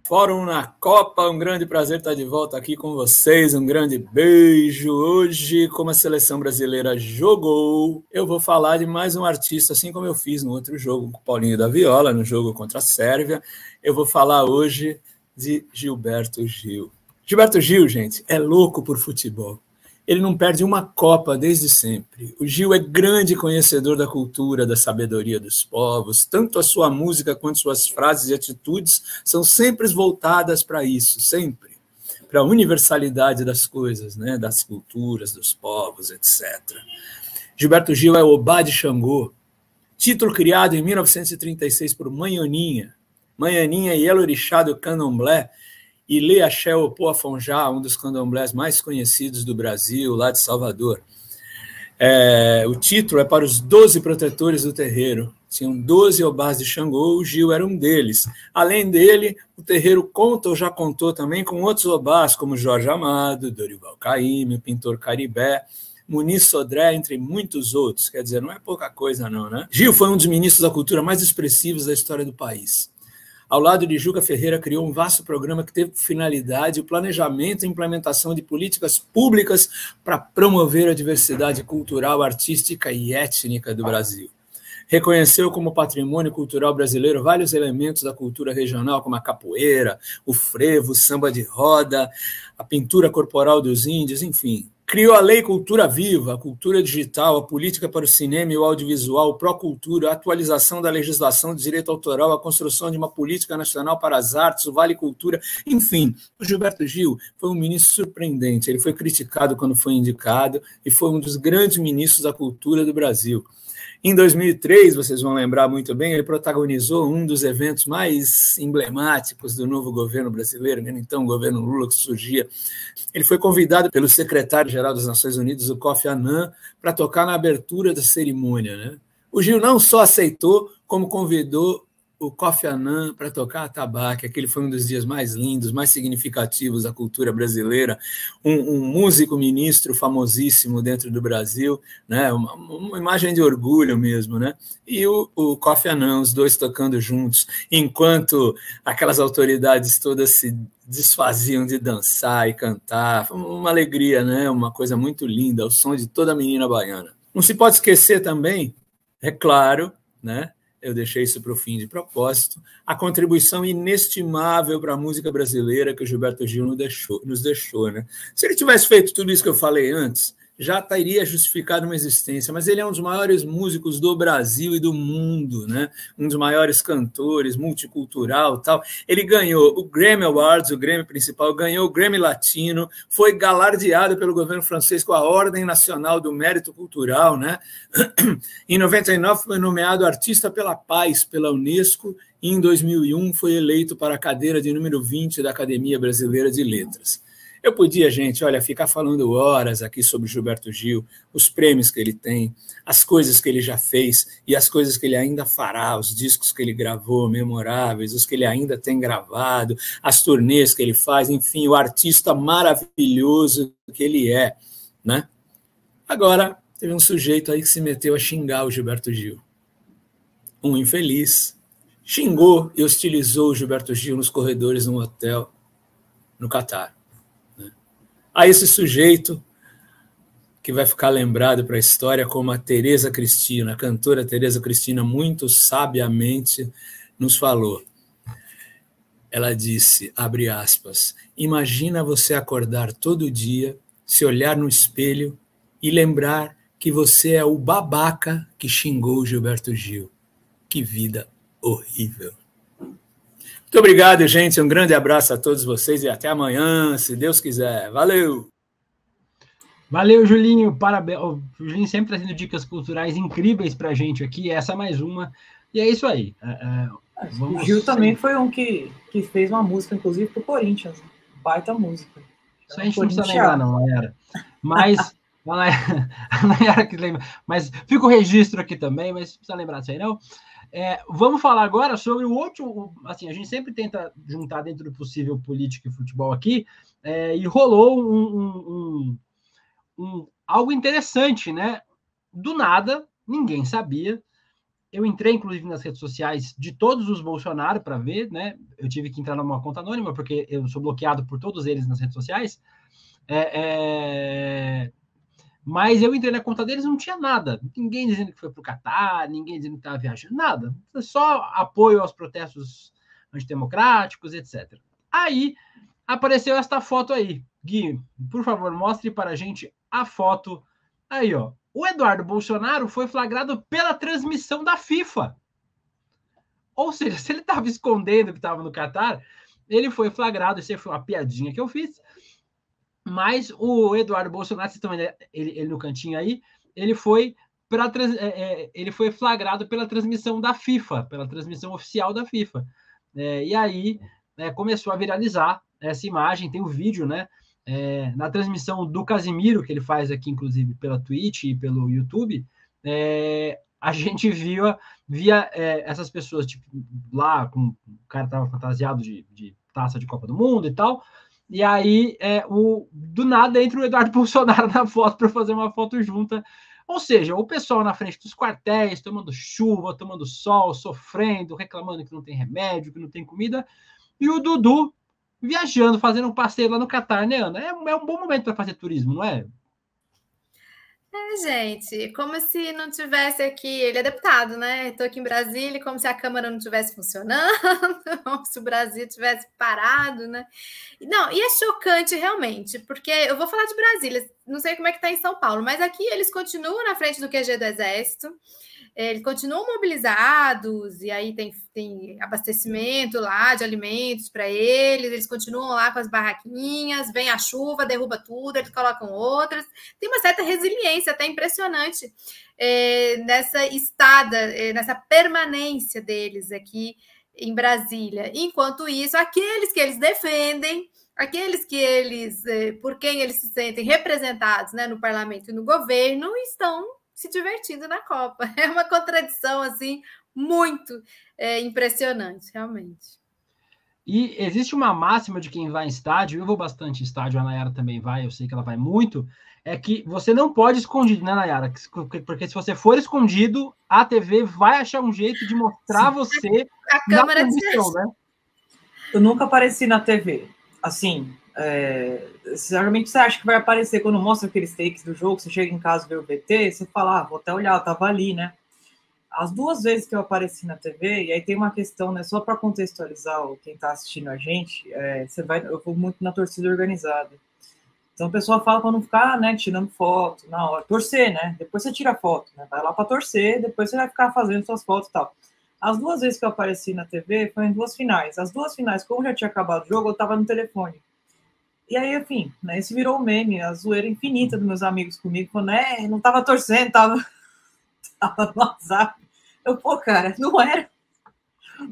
Fórum na Copa, um grande prazer estar de volta aqui com vocês, um grande beijo. Hoje, como a seleção brasileira jogou, eu vou falar de mais um artista, assim como eu fiz no outro jogo com o Paulinho da Viola, no jogo contra a Sérvia. Eu vou falar hoje de Gilberto Gil. Gilberto Gil, gente, é louco por futebol. Ele não perde uma Copa desde sempre. O Gil é grande conhecedor da cultura, da sabedoria dos povos. Tanto a sua música quanto suas frases e atitudes são sempre voltadas para isso, sempre. Para a universalidade das coisas, né? Das culturas, dos povos, etc. Gilberto Gil é Obá de Xangô, título criado em 1936 por Manhoninha. Manhoninha e Elorixá do Candomblé, e Lê Axé Opô Afonjá, um dos candomblés mais conhecidos do Brasil, lá de Salvador. O título é para os 12 protetores do terreiro. Tinham 12 obás de Xangô, o Gil era um deles. Além dele, o terreiro conta ou já contou também com outros obás, como Jorge Amado, Dorival Caymmi, o pintor Caribé, Muniz Sodré, entre muitos outros. Quer dizer, não é pouca coisa não, né? Gil foi um dos ministros da cultura mais expressivos da história do país. Ao lado de Juca Ferreira, criou um vasto programa que teve por finalidade o planejamento e implementação de políticas públicas para promover a diversidade cultural, artística e étnica do Brasil. Reconheceu como patrimônio cultural brasileiro vários elementos da cultura regional, como a capoeira, o frevo, o samba de roda, a pintura corporal dos índios, enfim. Criou a Lei Cultura Viva, a cultura digital, a política para o cinema e o audiovisual, o Procultura, a atualização da legislação de direito autoral, a construção de uma política nacional para as artes, o Vale Cultura, enfim. O Gilberto Gil foi um ministro surpreendente. Ele foi criticado quando foi indicado e foi um dos grandes ministros da cultura do Brasil. Em 2003, vocês vão lembrar muito bem, ele protagonizou um dos eventos mais emblemáticos do novo governo brasileiro, né? Então o governo Lula que surgia. Ele foi convidado pelo secretário-geral das Nações Unidas, o Kofi Annan, para tocar na abertura da cerimônia, né? O Gil não só aceitou, como convidou o Kofi Annan para tocar atabaque. Aquele foi um dos dias mais lindos, mais significativos da cultura brasileira. Um músico ministro famosíssimo dentro do Brasil, né? Uma imagem de orgulho mesmo, né? E o Kofi Annan, os dois tocando juntos, enquanto aquelas autoridades todas se desfaziam de dançar e cantar. Foi uma alegria, né? Uma coisa muito linda, o som de toda a menina baiana. Não se pode esquecer também, é claro, né? Eu deixei isso para o fim de propósito, a contribuição inestimável para a música brasileira que o Gilberto Gil nos deixou, né? Se ele tivesse feito tudo isso que eu falei antes, já teria justificado uma existência, mas ele é um dos maiores músicos do Brasil e do mundo, né? Um dos maiores cantores, multicultural, tal. Ele ganhou o Grammy Awards, o Grammy principal, ganhou o Grammy Latino, foi galardeado pelo governo francês com a Ordem Nacional do Mérito Cultural, né? Em 99 foi nomeado Artista pela Paz pela Unesco e em 2001 foi eleito para a cadeira de número 20 da Academia Brasileira de Letras. Eu podia, gente, olha, ficar falando horas aqui sobre Gilberto Gil, os prêmios que ele tem, as coisas que ele já fez e as coisas que ele ainda fará, os discos que ele gravou, memoráveis, os que ele ainda tem gravado, as turnês que ele faz, enfim, o artista maravilhoso que ele é, né? Agora, teve um sujeito aí que se meteu a xingar o Gilberto Gil. Um infeliz xingou e hostilizou o Gilberto Gil nos corredores de um hotel no Catar. A esse sujeito, que vai ficar lembrado para a história como a Tereza Cristina, a cantora Tereza Cristina, muito sabiamente nos falou. Ela disse, abre aspas, imagina você acordar todo dia, se olhar no espelho e lembrar que você é o babaca que xingou o Gilberto Gil. Que vida horrível. Muito obrigado, gente. Um grande abraço a todos vocês e até amanhã, se Deus quiser. Valeu! Valeu, Julinho. Parabéns. O Julinho sempre trazendo dicas culturais incríveis para a gente aqui. Essa é mais uma. E é isso aí. O Gil também foi um que fez uma música, inclusive, para o Corinthians. Baita música. Isso a gente não precisa lembrar, não, Nayara. Mas... Nayara que lembra. Mas fica o registro aqui também, mas não precisa lembrar disso aí, não. Vamos falar agora sobre o outro. Assim, a gente sempre tenta juntar dentro do possível política e futebol aqui, e rolou algo interessante, né? Do nada, ninguém sabia. Eu entrei, inclusive, nas redes sociais de todos os Bolsonaro para ver, né? Eu tive que entrar numa conta anônima, porque eu sou bloqueado por todos eles nas redes sociais. Mas eu entrei na conta deles, não tinha nada. Ninguém dizendo que foi para o Catar, ninguém dizendo que estava viajando, nada. Só apoio aos protestos antidemocráticos, etc. Aí apareceu esta foto aí. Gui, por favor, mostre para a gente a foto. Aí, ó. O Eduardo Bolsonaro foi flagrado pela transmissão da FIFA. Ou seja, se ele estava escondendo que estava no Catar, ele foi flagrado. Isso foi uma piadinha que eu fiz. Mas o Eduardo Bolsonaro, vocês estão vendo ele no cantinho aí, ele foi flagrado pela transmissão da FIFA, pela transmissão oficial da FIFA. E aí começou a viralizar essa imagem, tem o vídeo, né? Na transmissão do Casimiro, que ele faz aqui, inclusive, pela Twitch e pelo YouTube, a gente via essas pessoas, tipo, lá, o cara estava fantasiado de taça de Copa do Mundo e tal. E aí, do nada, entra o Eduardo Bolsonaro na foto para fazer uma foto junta. Ou seja, o pessoal na frente dos quartéis, tomando chuva, tomando sol, sofrendo, reclamando que não tem remédio, que não tem comida. E o Dudu viajando, fazendo um passeio lá no Catar, né, Ana? É um bom momento para fazer turismo, não é? Gente, como se não tivesse aqui, ele é deputado, né? Estou aqui em Brasília, como se a Câmara não estivesse funcionando, como se o Brasil tivesse parado, né? Não, e é chocante realmente, porque eu vou falar de Brasília, não sei como é que está em São Paulo, mas aqui eles continuam na frente do QG do Exército, eles continuam mobilizados, e aí tem abastecimento lá de alimentos para eles continuam lá com as barraquinhas, vem a chuva, derruba tudo, eles colocam outras. Tem uma certa resiliência, até impressionante, nessa estada, nessa permanência deles aqui em Brasília. Enquanto isso, aqueles que eles defendem, aqueles que eles, por quem eles se sentem representados, né, no parlamento e no governo, estão se divertindo na Copa. É uma contradição, assim, muito impressionante, realmente. E existe uma máxima de quem vai em estádio, eu vou bastante em estádio, a Nayara também vai, eu sei que ela vai muito, é que você não pode ir escondido, né, Nayara? Porque se você for escondido, a TV vai achar um jeito de mostrar você a câmera na condição, né? Eu nunca apareci na TV, assim... Geralmente você acha que vai aparecer quando mostra aqueles takes do jogo, você chega em casa e vê o VT, você fala, vou até olhar, eu tava ali, né? As duas vezes que eu apareci na TV, e aí tem uma questão, né, só para contextualizar quem tá assistindo a gente, eu vou muito na torcida organizada. Então o pessoal fala para não ficar, né, tirando foto na hora, torcer, né? Depois você tira foto, né? Vai lá para torcer, depois você vai ficar fazendo suas fotos e tal. As duas vezes que eu apareci na TV foi em duas finais. As duas finais, como já tinha acabado o jogo, eu tava no telefone. E aí, enfim, né, isso virou um meme, a zoeira infinita dos meus amigos comigo, falando, não tava torcendo, tava no WhatsApp. Pô, cara, não era.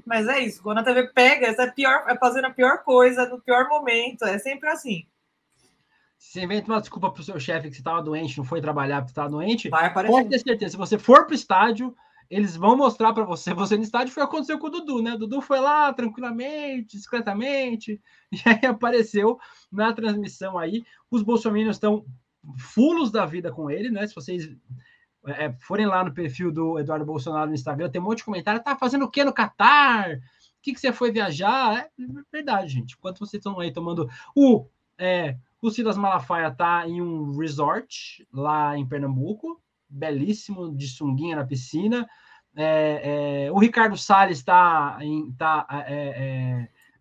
Mas é isso, quando a TV pega, é fazendo a pior coisa, no pior momento, é sempre assim. você inventa uma desculpa pro seu chefe que você estava doente, não foi trabalhar porque estava doente, Vai aparecer. pode ter certeza, se você for pro estádio, eles vão mostrar para você no estádio. Foi o que aconteceu com o Dudu, né? O Dudu foi lá tranquilamente, discretamente, e aí apareceu na transmissão aí. Os bolsominions estão fulos da vida com ele, né? Se vocês forem lá no perfil do Eduardo Bolsonaro no Instagram, tem um monte de comentário. Tá fazendo o que no Catar? O que você foi viajar? É verdade, gente. Enquanto vocês estão aí tomando... O Silas Malafaia tá em um resort lá em Pernambuco, belíssimo, de sunguinha na piscina. O Ricardo Salles está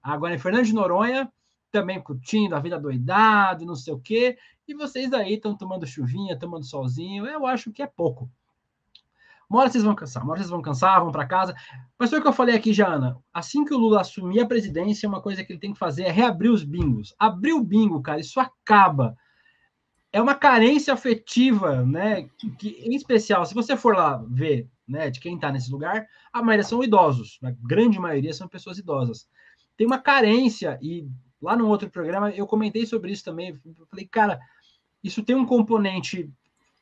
agora em Fernando de Noronha, também curtindo a vida doidado, não sei o quê. E vocês aí estão tomando chuvinha, tomando solzinho. Eu acho que é pouco. Uma hora vocês vão cansar, vão para casa. Mas foi o que eu falei aqui já, Ana. Assim que o Lula assumir a presidência, uma coisa que ele tem que fazer é reabrir os bingos. Abrir o bingo, cara, isso acaba. É uma carência afetiva, né? Que, em especial, se você for lá ver, né, de quem está nesse lugar, a maioria são idosos. A grande maioria são pessoas idosas. Tem uma carência, e lá num outro programa eu comentei sobre isso também. Eu falei, cara, isso tem um componente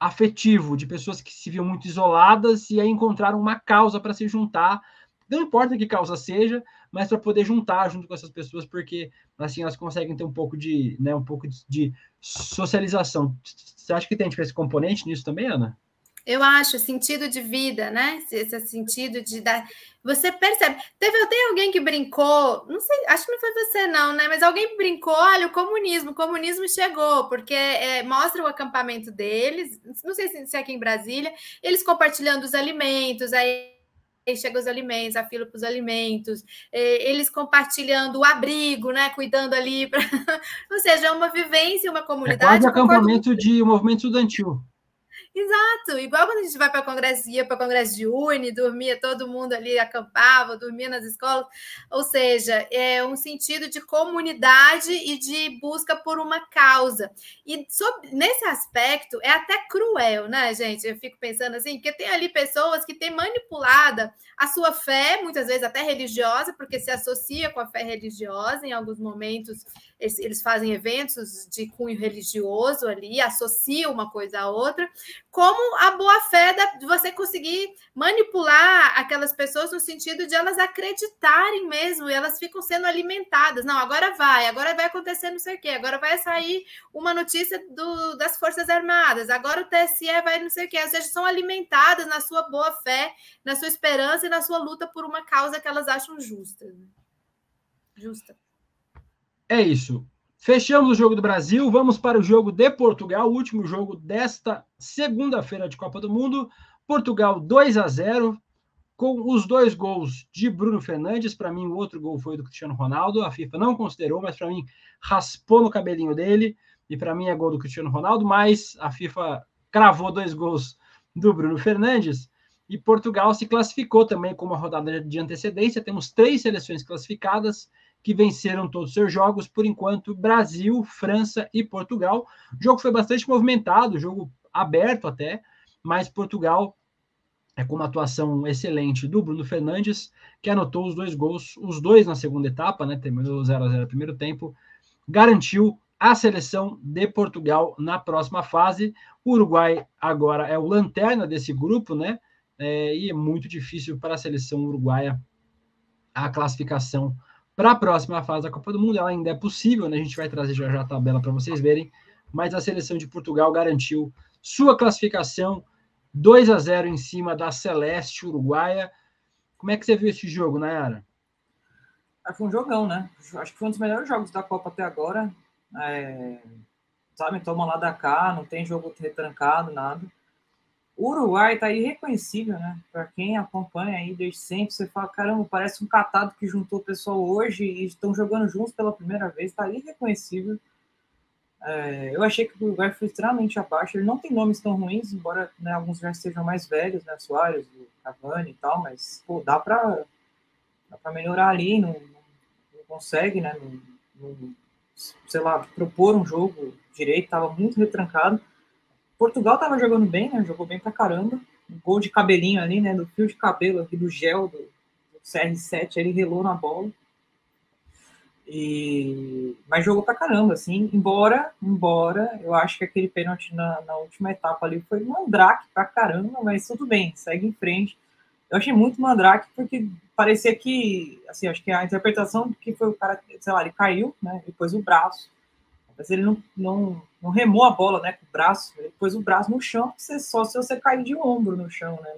afetivo de pessoas que se viam muito isoladas e aí encontraram uma causa para se juntar, não importa que causa seja, mas para poder juntar junto com essas pessoas, porque assim elas conseguem ter um pouco de socialização. Você acha que tem esse componente nisso também, Ana? Eu acho, sentido de vida, né? Esse sentido de dar... Você percebe. Tem alguém que brincou, não sei, acho que não foi você não, né? Mas alguém brincou, olha, o comunismo chegou, porque mostra o acampamento deles, não sei se é aqui em Brasília, eles compartilhando os alimentos, aí chega os alimentos, a fila para os alimentos, eles compartilhando o abrigo, né? Cuidando ali, ou seja, é uma vivência, uma comunidade. É quase acampamento de movimento estudantil. Exato, igual quando a gente vai para congresso, ia para congresso de Uni, dormia todo mundo ali, acampava, dormia nas escolas, ou seja, é um sentido de comunidade e de busca por uma causa. E nesse aspecto é até cruel, né, gente? Eu fico pensando assim, porque tem ali pessoas que têm manipulada a sua fé, muitas vezes até religiosa, porque se associa com a fé religiosa, em alguns momentos eles fazem eventos de cunho religioso ali, associam uma coisa à outra, como a boa-fé de você conseguir manipular aquelas pessoas no sentido de elas acreditarem mesmo, e elas ficam sendo alimentadas. Não, agora vai acontecer não sei o quê, agora vai sair uma notícia das Forças Armadas, agora o TSE vai não sei o quê, ou seja, são alimentadas na sua boa-fé, na sua esperança e na sua luta por uma causa que elas acham justa. Justa. É isso. Fechamos o jogo do Brasil, vamos para o jogo de Portugal, o último jogo desta segunda-feira de Copa do Mundo. Portugal 2-0, com os 2 gols de Bruno Fernandes. Para mim, o outro gol foi do Cristiano Ronaldo. A FIFA não considerou, mas para mim, raspou no cabelinho dele. E para mim é gol do Cristiano Ronaldo, mas a FIFA cravou 2 gols do Bruno Fernandes. E Portugal se classificou também com uma rodada de antecedência. Temos 3 seleções classificadas que venceram todos os seus jogos, por enquanto, Brasil, França e Portugal. O jogo foi bastante movimentado, jogo aberto até, mas Portugal, com uma atuação excelente do Bruno Fernandes, que anotou os 2 gols, os 2 na segunda etapa, né, terminou 0-0 no primeiro tempo, garantiu a seleção de Portugal na próxima fase. O Uruguai agora é o lanterna desse grupo, né, e é muito difícil para a seleção uruguaia a classificação para a próxima fase da Copa do Mundo. Ela ainda é possível, né? A gente vai trazer já a tabela para vocês verem, mas a seleção de Portugal garantiu sua classificação 2-0 em cima da Celeste uruguaia. Como é que você viu esse jogo, Nayara? Foi um jogão, né? Acho que foi um dos melhores jogos da Copa até agora. Sabe, toma lá da cá, não tem jogo retrancado, nada. O Uruguai tá irreconhecível, né? Para quem acompanha aí desde sempre, você fala, caramba, parece um catado que juntou o pessoal hoje e estão jogando juntos pela primeira vez, tá irreconhecível. Eu achei que o Uruguai foi extremamente abaixo, ele não tem nomes tão ruins, embora, né, alguns já sejam mais velhos, né, Suárez, o Cavani e tal, mas, pô, dá para melhorar ali, não consegue, né, sei lá, propor um jogo direito, tava muito retrancado. Portugal estava jogando bem, né? Jogou bem pra caramba. Um gol de cabelinho ali, né? Do fio de cabelo aqui, do gel do CR7, ele relou na bola. Mas jogou pra caramba, assim, embora eu acho que aquele pênalti na última etapa ali foi mandrake pra caramba, mas tudo bem, segue em frente. Eu achei muito mandrake porque parecia que, assim, acho que a interpretação que foi o cara, sei lá, ele caiu, né, e pôs o braço, mas ele não remou a bola, né, com o braço, ele pôs o braço no chão, só se você cair de ombro no chão, né,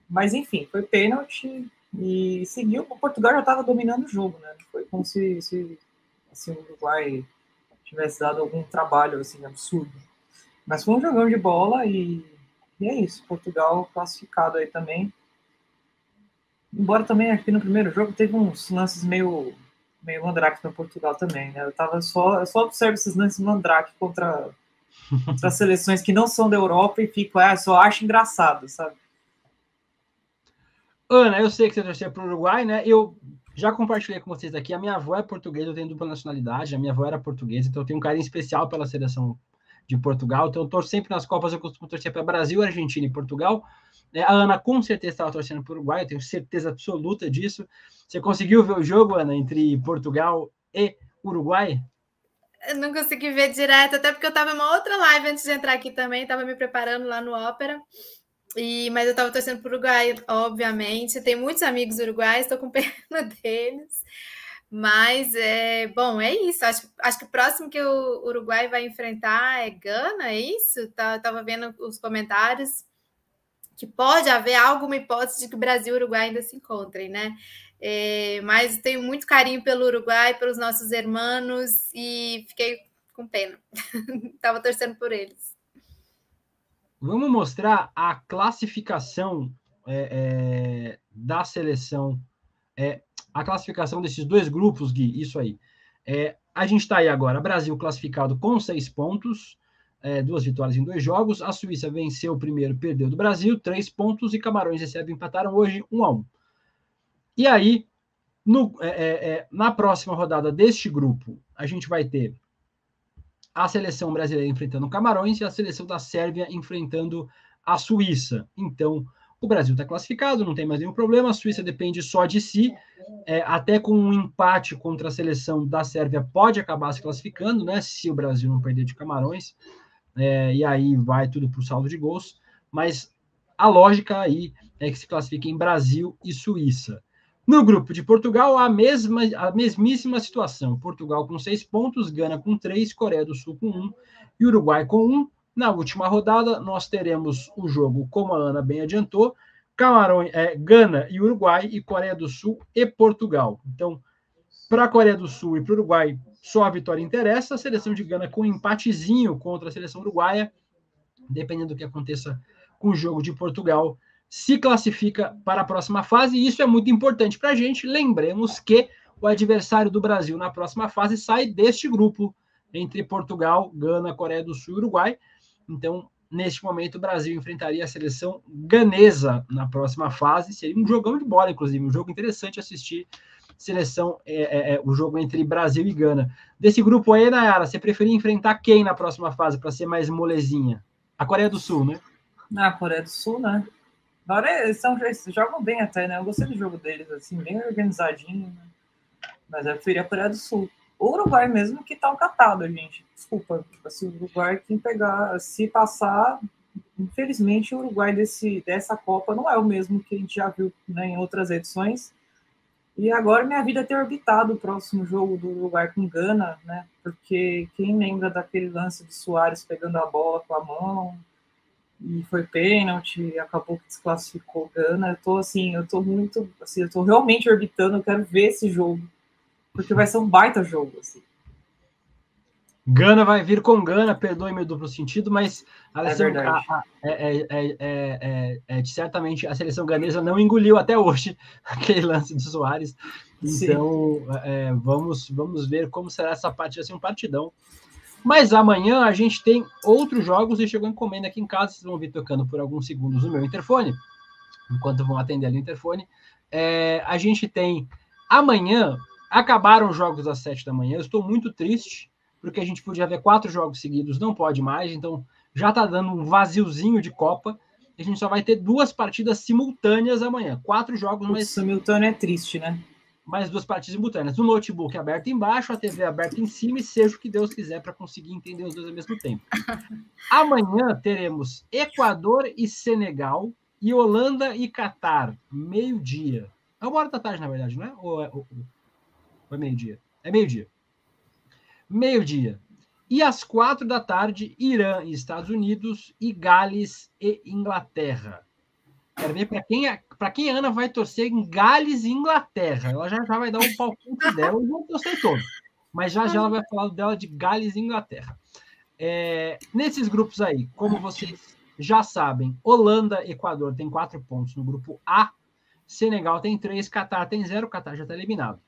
mas enfim, foi pênalti e seguiu. O Portugal já estava dominando o jogo, né, foi como se assim, o Uruguai tivesse dado algum trabalho, assim, absurdo, mas foi um jogão de bola e é isso, Portugal classificado aí também. Embora também aqui no primeiro jogo teve uns lances meio mandrake para Portugal também, né? Eu só observo esses lances mandrake contra seleções que não são da Europa e fico, só acho engraçado, sabe? Ana, eu sei que você torceu para o Uruguai, né? Eu já compartilhei com vocês aqui, a minha avó é portuguesa, eu tenho dupla nacionalidade, a minha avó era portuguesa, então eu tenho um carinho especial pela seleção de Portugal, então eu torço sempre nas Copas, eu costumo torcer para Brasil, Argentina e Portugal. A Ana com certeza estava torcendo para o Uruguai, eu tenho certeza absoluta disso. Você conseguiu ver o jogo, Ana, entre Portugal e Uruguai? Eu não consegui ver direto, até porque eu estava em uma outra live antes de entrar aqui também, estava me preparando lá no Ópera, mas eu estava torcendo para o Uruguai, obviamente. Tenho muitos amigos uruguaios, estou com pena deles. Mas, bom, é isso. Acho que o próximo que o Uruguai vai enfrentar é Gana, é isso? Estava vendo os comentários que pode haver alguma hipótese de que o Brasil e o Uruguai ainda se encontrem, né? Mas tenho muito carinho pelo Uruguai, pelos nossos irmãos, e fiquei com pena. Estava torcendo por eles. Vamos mostrar a classificação da seleção, a classificação desses dois grupos, Gui, isso aí. A gente está aí agora, Brasil classificado com 6 pontos, 2 vitórias em 2 jogos. A Suíça venceu o primeiro, perdeu do Brasil, 3 pontos, e Camarões e Sérvia empataram hoje 1-1. E aí, na próxima rodada deste grupo, a gente vai ter a seleção brasileira enfrentando Camarões e a seleção da Sérvia enfrentando a Suíça. Então, o Brasil está classificado, não tem mais nenhum problema, a Suíça depende só de si, até com um empate contra a seleção da Sérvia pode acabar se classificando, né, se o Brasil não perder de Camarões, e aí vai tudo para o saldo de gols, mas a lógica aí é que se classifiquem Brasil e Suíça. No grupo de Portugal, a mesmíssima situação, Portugal com 6 pontos, Gana com 3, Coreia do Sul com 1 e Uruguai com 1. Na última rodada, nós teremos o jogo, como a Ana bem adiantou, Camarões, Gana e Uruguai, e Coreia do Sul e Portugal. Então, para a Coreia do Sul e para o Uruguai, só a vitória interessa. A seleção de Gana com um empatezinho contra a seleção uruguaia, dependendo do que aconteça com o jogo de Portugal, se classifica para a próxima fase, e isso é muito importante para a gente. Lembremos que o adversário do Brasil na próxima fase sai deste grupo, entre Portugal, Gana, Coreia do Sul e Uruguai. Então, neste momento, o Brasil enfrentaria a seleção ganesa na próxima fase. Seria um jogão de bola, inclusive, um jogo interessante assistir. Seleção, o jogo entre Brasil e Gana. Desse grupo aí, Nayara, você preferia enfrentar quem na próxima fase, para ser mais molezinha? A Coreia do Sul, né? A Coreia do Sul, né? Agora eles jogam bem até, né? Eu gostei do jogo deles, assim, bem organizadinho, né? Mas eu preferia a Coreia do Sul. O Uruguai mesmo que tá um catado, gente. Desculpa. Assim, o Uruguai tem que pegar, se passar, infelizmente o Uruguai dessa Copa não é o mesmo que a gente já viu, né, em outras edições. E agora minha vida ter orbitado o próximo jogo do Uruguai com Gana, né? Porque quem lembra daquele lance de Soares pegando a bola com a mão e foi pênalti, e acabou que desclassificou Gana. Eu tô realmente orbitando, eu quero ver esse jogo, porque vai ser um baita jogo, assim. Gana vai vir com Gana, perdoe-me o duplo sentido, mas certamente a seleção ganesa não engoliu até hoje aquele lance de Soares. Então, vamos ver como será essa partida, assim, um partidão. Mas amanhã a gente tem outros jogos, e chegou encomenda aqui em casa, vocês vão vir tocando por alguns segundos no meu interfone, enquanto vão atender ali o interfone. A gente tem amanhã, acabaram os jogos às 7 da manhã, eu estou muito triste, porque a gente podia ver 4 jogos seguidos, não pode mais, então já está dando um vaziozinho de Copa, a gente só vai ter 2 partidas simultâneas amanhã, 4 jogos, mas... Simultâneo é triste, né? mais 2 partidas simultâneas. O notebook aberto embaixo, a TV aberta em cima e seja o que Deus quiser para conseguir entender os dois ao mesmo tempo. Amanhã teremos Equador e Senegal e Holanda e Catar, meio-dia. É 1h da tarde, na verdade, não é? Ou é meio-dia? É meio-dia. Meio-dia. E às 4h da tarde, Irã e Estados Unidos e Gales e Inglaterra. Quero ver para quem a Ana vai torcer em Gales e Inglaterra. Ela já vai dar um palpite dela, eu vou torcer todo. Mas já ela vai falar dela de Gales e Inglaterra. Nesses grupos aí, como vocês já sabem, Holanda e Equador tem 4 pontos no grupo A, Senegal tem 3, Catar tem 0, Catar já está eliminado.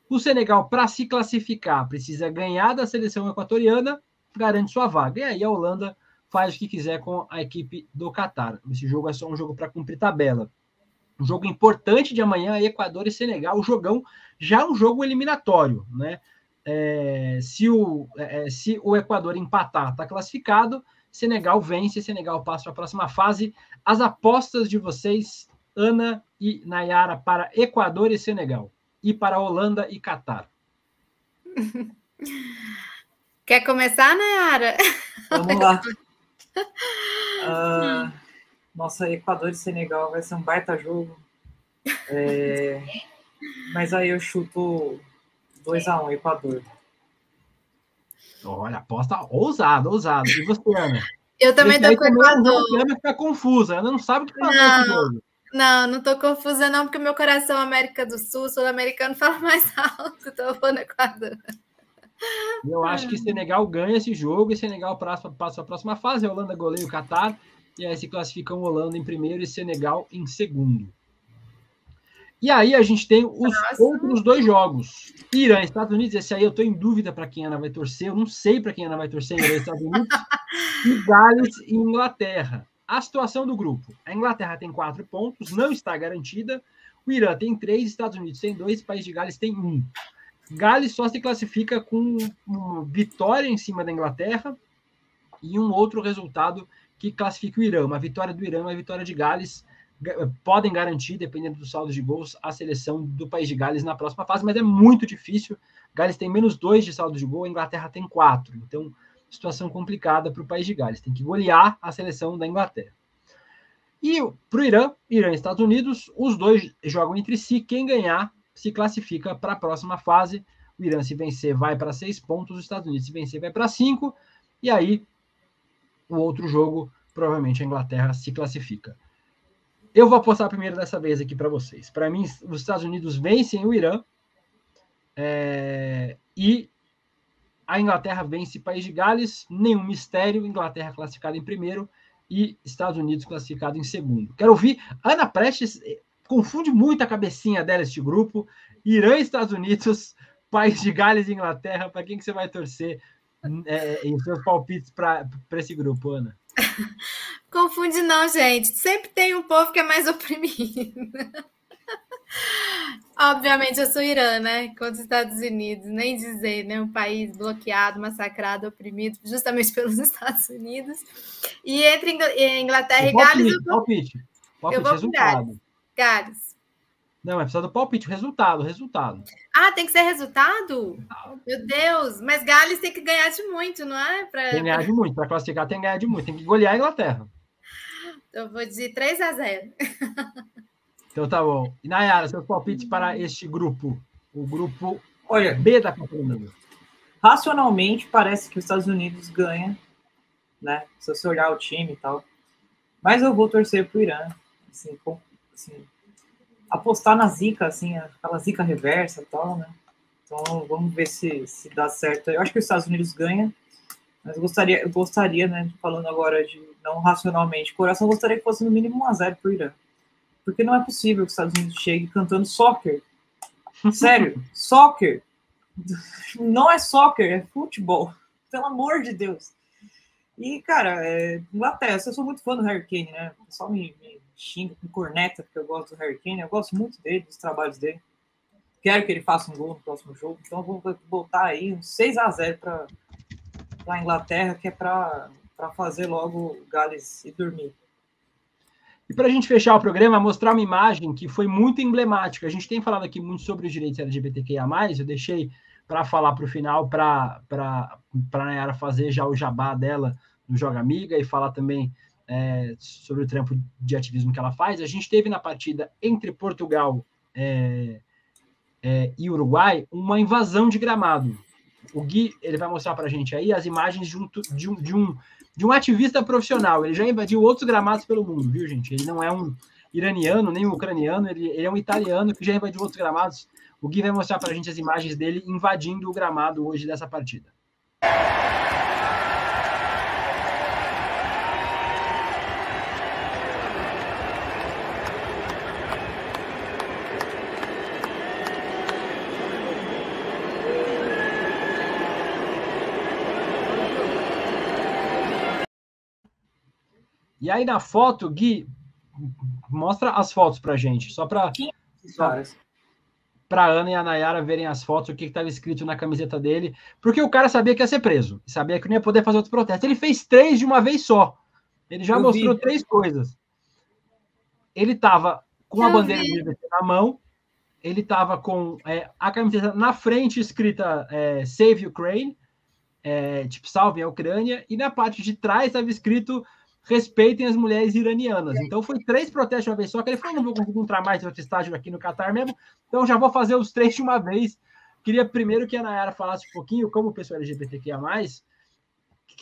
O Senegal, para se classificar, precisa ganhar da seleção equatoriana, garante sua vaga. E aí a Holanda faz o que quiser com a equipe do Catar. Esse jogo é só um jogo para cumprir tabela. Um jogo importante de amanhã é Equador e Senegal, o jogão, já um jogo eliminatório, né? Se o Equador empatar, está classificado, Senegal vence, Senegal passa para a próxima fase. As apostas de vocês, Ana e Nayara, para Equador e Senegal, e para Holanda e Catar. Quer começar, Nayara? Vamos lá. Nossa, Equador e Senegal vai ser um baita jogo. Mas aí eu chuto 2-1, Equador. Olha, aposta ousado. E você, Ana? Eu também tô com o Equador. A Ana fica confusa, Ana não sabe o que fazer nesse jogo. Não tô confusa não, porque meu coração América do Sul, sul-americano, fala mais alto, então eu vou no Equador. Eu acho que Senegal ganha esse jogo e Senegal passa a próxima fase, a Holanda goleia o Catar, e aí se classificam Holanda em primeiro e Senegal em segundo. E aí a gente tem os outros 2 jogos. Irã e Estados Unidos, esse aí eu estou em dúvida para quem a Ana vai torcer, eu não sei para quem a Ana vai torcer, Irã e Estados Unidos, e Gales e Inglaterra. A situação do grupo. A Inglaterra tem 4 pontos, não está garantida. O Irã tem 3, Estados Unidos tem 2, o País de Gales tem 1. Gales só se classifica com uma vitória em cima da Inglaterra e um outro resultado que classifica o Irã. Uma vitória do Irã, uma vitória de Gales podem garantir, dependendo do saldo de gols, a seleção do País de Gales na próxima fase, mas é muito difícil. Gales tem -2 de saldo de gol, a Inglaterra tem 4. Então, situação complicada para o País de Gales. Tem que golear a seleção da Inglaterra. E para o Irã e Estados Unidos, os 2 jogam entre si. Quem ganhar se classifica para a próxima fase. O Irã, se vencer, vai para 6 pontos. Os Estados Unidos, se vencer, vai para 5. E aí, o outro jogo, provavelmente a Inglaterra se classifica. Eu vou apostar primeiro dessa vez aqui para vocês. Para mim, os Estados Unidos vencem o Irã. E a Inglaterra vence o País de Gales, nenhum mistério, Inglaterra classificada em primeiro e Estados Unidos classificado em segundo. Quero ouvir, Ana Prestes confunde muito a cabecinha dela este grupo, Irã e Estados Unidos, País de Gales e Inglaterra, para quem que você vai torcer em seus palpites para esse grupo, Ana? Confunde não, gente, sempre tem um povo que é mais oprimido. Obviamente eu sou Irã, né? Contra os Estados Unidos, nem dizer, né? Um país bloqueado, massacrado, oprimido, justamente pelos Estados Unidos. E entre Inglaterra e Gales, palpite, eu vou resultado. Gales. Não, é precisa do palpite, resultado. Ah, tem que ser resultado? Meu Deus, mas Gales tem que ganhar de muito, não é? Tem que ganhar de muito, para classificar tem que ganhar de muito, tem que golear a Inglaterra. Eu vou dizer 3-0. Então tá bom. E Nayara, seus palpites para este grupo? O grupo Olha, B da Copa do Mundo. Racionalmente, parece que os Estados Unidos ganham, né? Se você olhar o time e tal. Mas eu vou torcer pro Irã. Assim, apostar na zica, assim, aquela zica reversa e tal, né? Então vamos ver se dá certo. Eu acho que os Estados Unidos ganham, mas eu gostaria, né? Falando agora de não racionalmente, coração, gostaria que fosse no mínimo 1-0 pro Irã. Porque não é possível que os Estados Unidos chegue cantando soccer. Sério, soccer. Não é soccer, é futebol. Pelo amor de Deus. E, cara, Inglaterra, eu sou muito fã do Harry Kane, né? O pessoal me xinga, me corneta, porque eu gosto do Harry Kane. Eu gosto muito dele, dos trabalhos dele. Quero que ele faça um gol no próximo jogo. Então, eu vou botar aí um 6-0 para a Inglaterra, que é para fazer logo o Gales e dormir. E para a gente fechar o programa, mostrar uma imagem que foi muito emblemática. A gente tem falado aqui muito sobre os direitos LGBTQIA+, eu deixei para falar para o final, para a Nayara fazer já o jabá dela no Joga Amiga e falar também sobre o trampo de ativismo que ela faz. A gente teve na partida entre Portugal e Uruguai uma invasão de gramado. O Gui ele vai mostrar para a gente aí as imagens de um ativista profissional. Ele já invadiu outros gramados pelo mundo, viu, gente? Ele não é um iraniano, nem um ucraniano, ele é um italiano que já invadiu outros gramados. O Gui vai mostrar para a gente as imagens dele invadindo o gramado hoje dessa partida. E aí na foto, Gui, mostra as fotos pra gente, só para a Ana e a Nayara verem as fotos, o que estava escrito na camiseta dele, porque o cara sabia que ia ser preso, sabia que não ia poder fazer outros protestos. Ele fez 3 de uma vez só. Ele já mostrou 3 coisas. Ele estava com a bandeira do LGBT na mão, ele estava com a camiseta na frente escrita Save Ukraine, tipo, salve a Ucrânia, e na parte de trás estava escrito respeitem as mulheres iranianas. Então foi 3 protestos de uma vez só, que ele falou, não vou conseguir entrar mais em outro estádio aqui no Catar mesmo, então já vou fazer os 3 de uma vez. Queria primeiro que a Nayara falasse um pouquinho, como pessoa LGBTQIA+,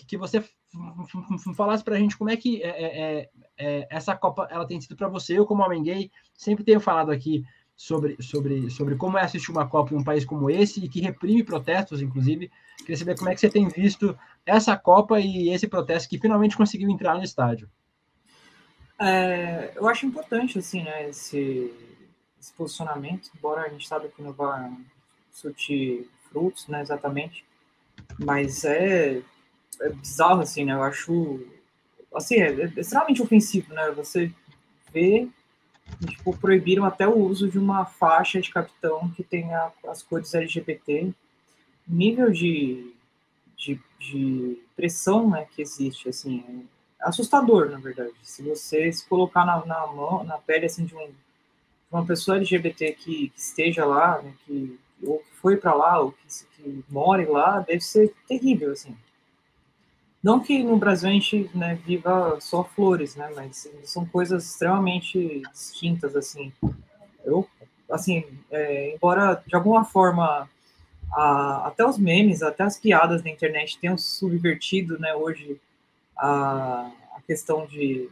que você falasse pra gente como é que essa Copa ela tem sido para você. Eu, como homem gay, sempre tenho falado aqui sobre como é assistir uma Copa em um país como esse, e que reprime protestos, inclusive. Queria saber como é que você tem visto essa Copa e esse protesto que finalmente conseguiu entrar no estádio. Eu acho importante, assim, né, esse posicionamento, embora a gente saiba que não vai surtir frutos, né, exatamente, mas é bizarro, assim, né, eu acho, assim, é extremamente ofensivo, né, você vê, tipo, proibiram até o uso de uma faixa de capitão que tenha as cores LGBT, nível de pressão, né, que existe, assim, é assustador, na verdade. Se você se colocar na pele, assim, de uma pessoa LGBT que esteja lá, né, ou que foi para lá, ou que more lá, deve ser terrível, assim. Não que no Brasil a gente, né, viva só flores, né, mas são coisas extremamente distintas, assim. Eu, assim, embora de alguma forma até os memes, até as piadas na internet tenham subvertido, né, hoje a questão de...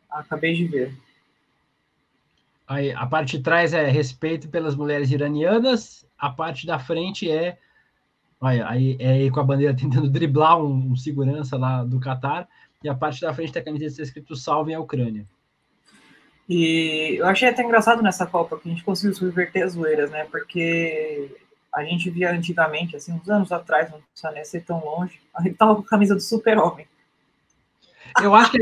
Acabei de ver. Aí, a parte de trás é respeito pelas mulheres iranianas, a parte da frente aí com a bandeira tentando driblar um segurança lá do Catar, e a parte da frente da camiseta está escrito salvem a Ucrânia. E eu achei até engraçado nessa Copa que a gente conseguiu subverter as zoeiras, né, porque a gente via antigamente, assim, uns anos atrás, não precisa nem ser tão longe, a gente tava com a camisa do Super-Homem. Eu acho que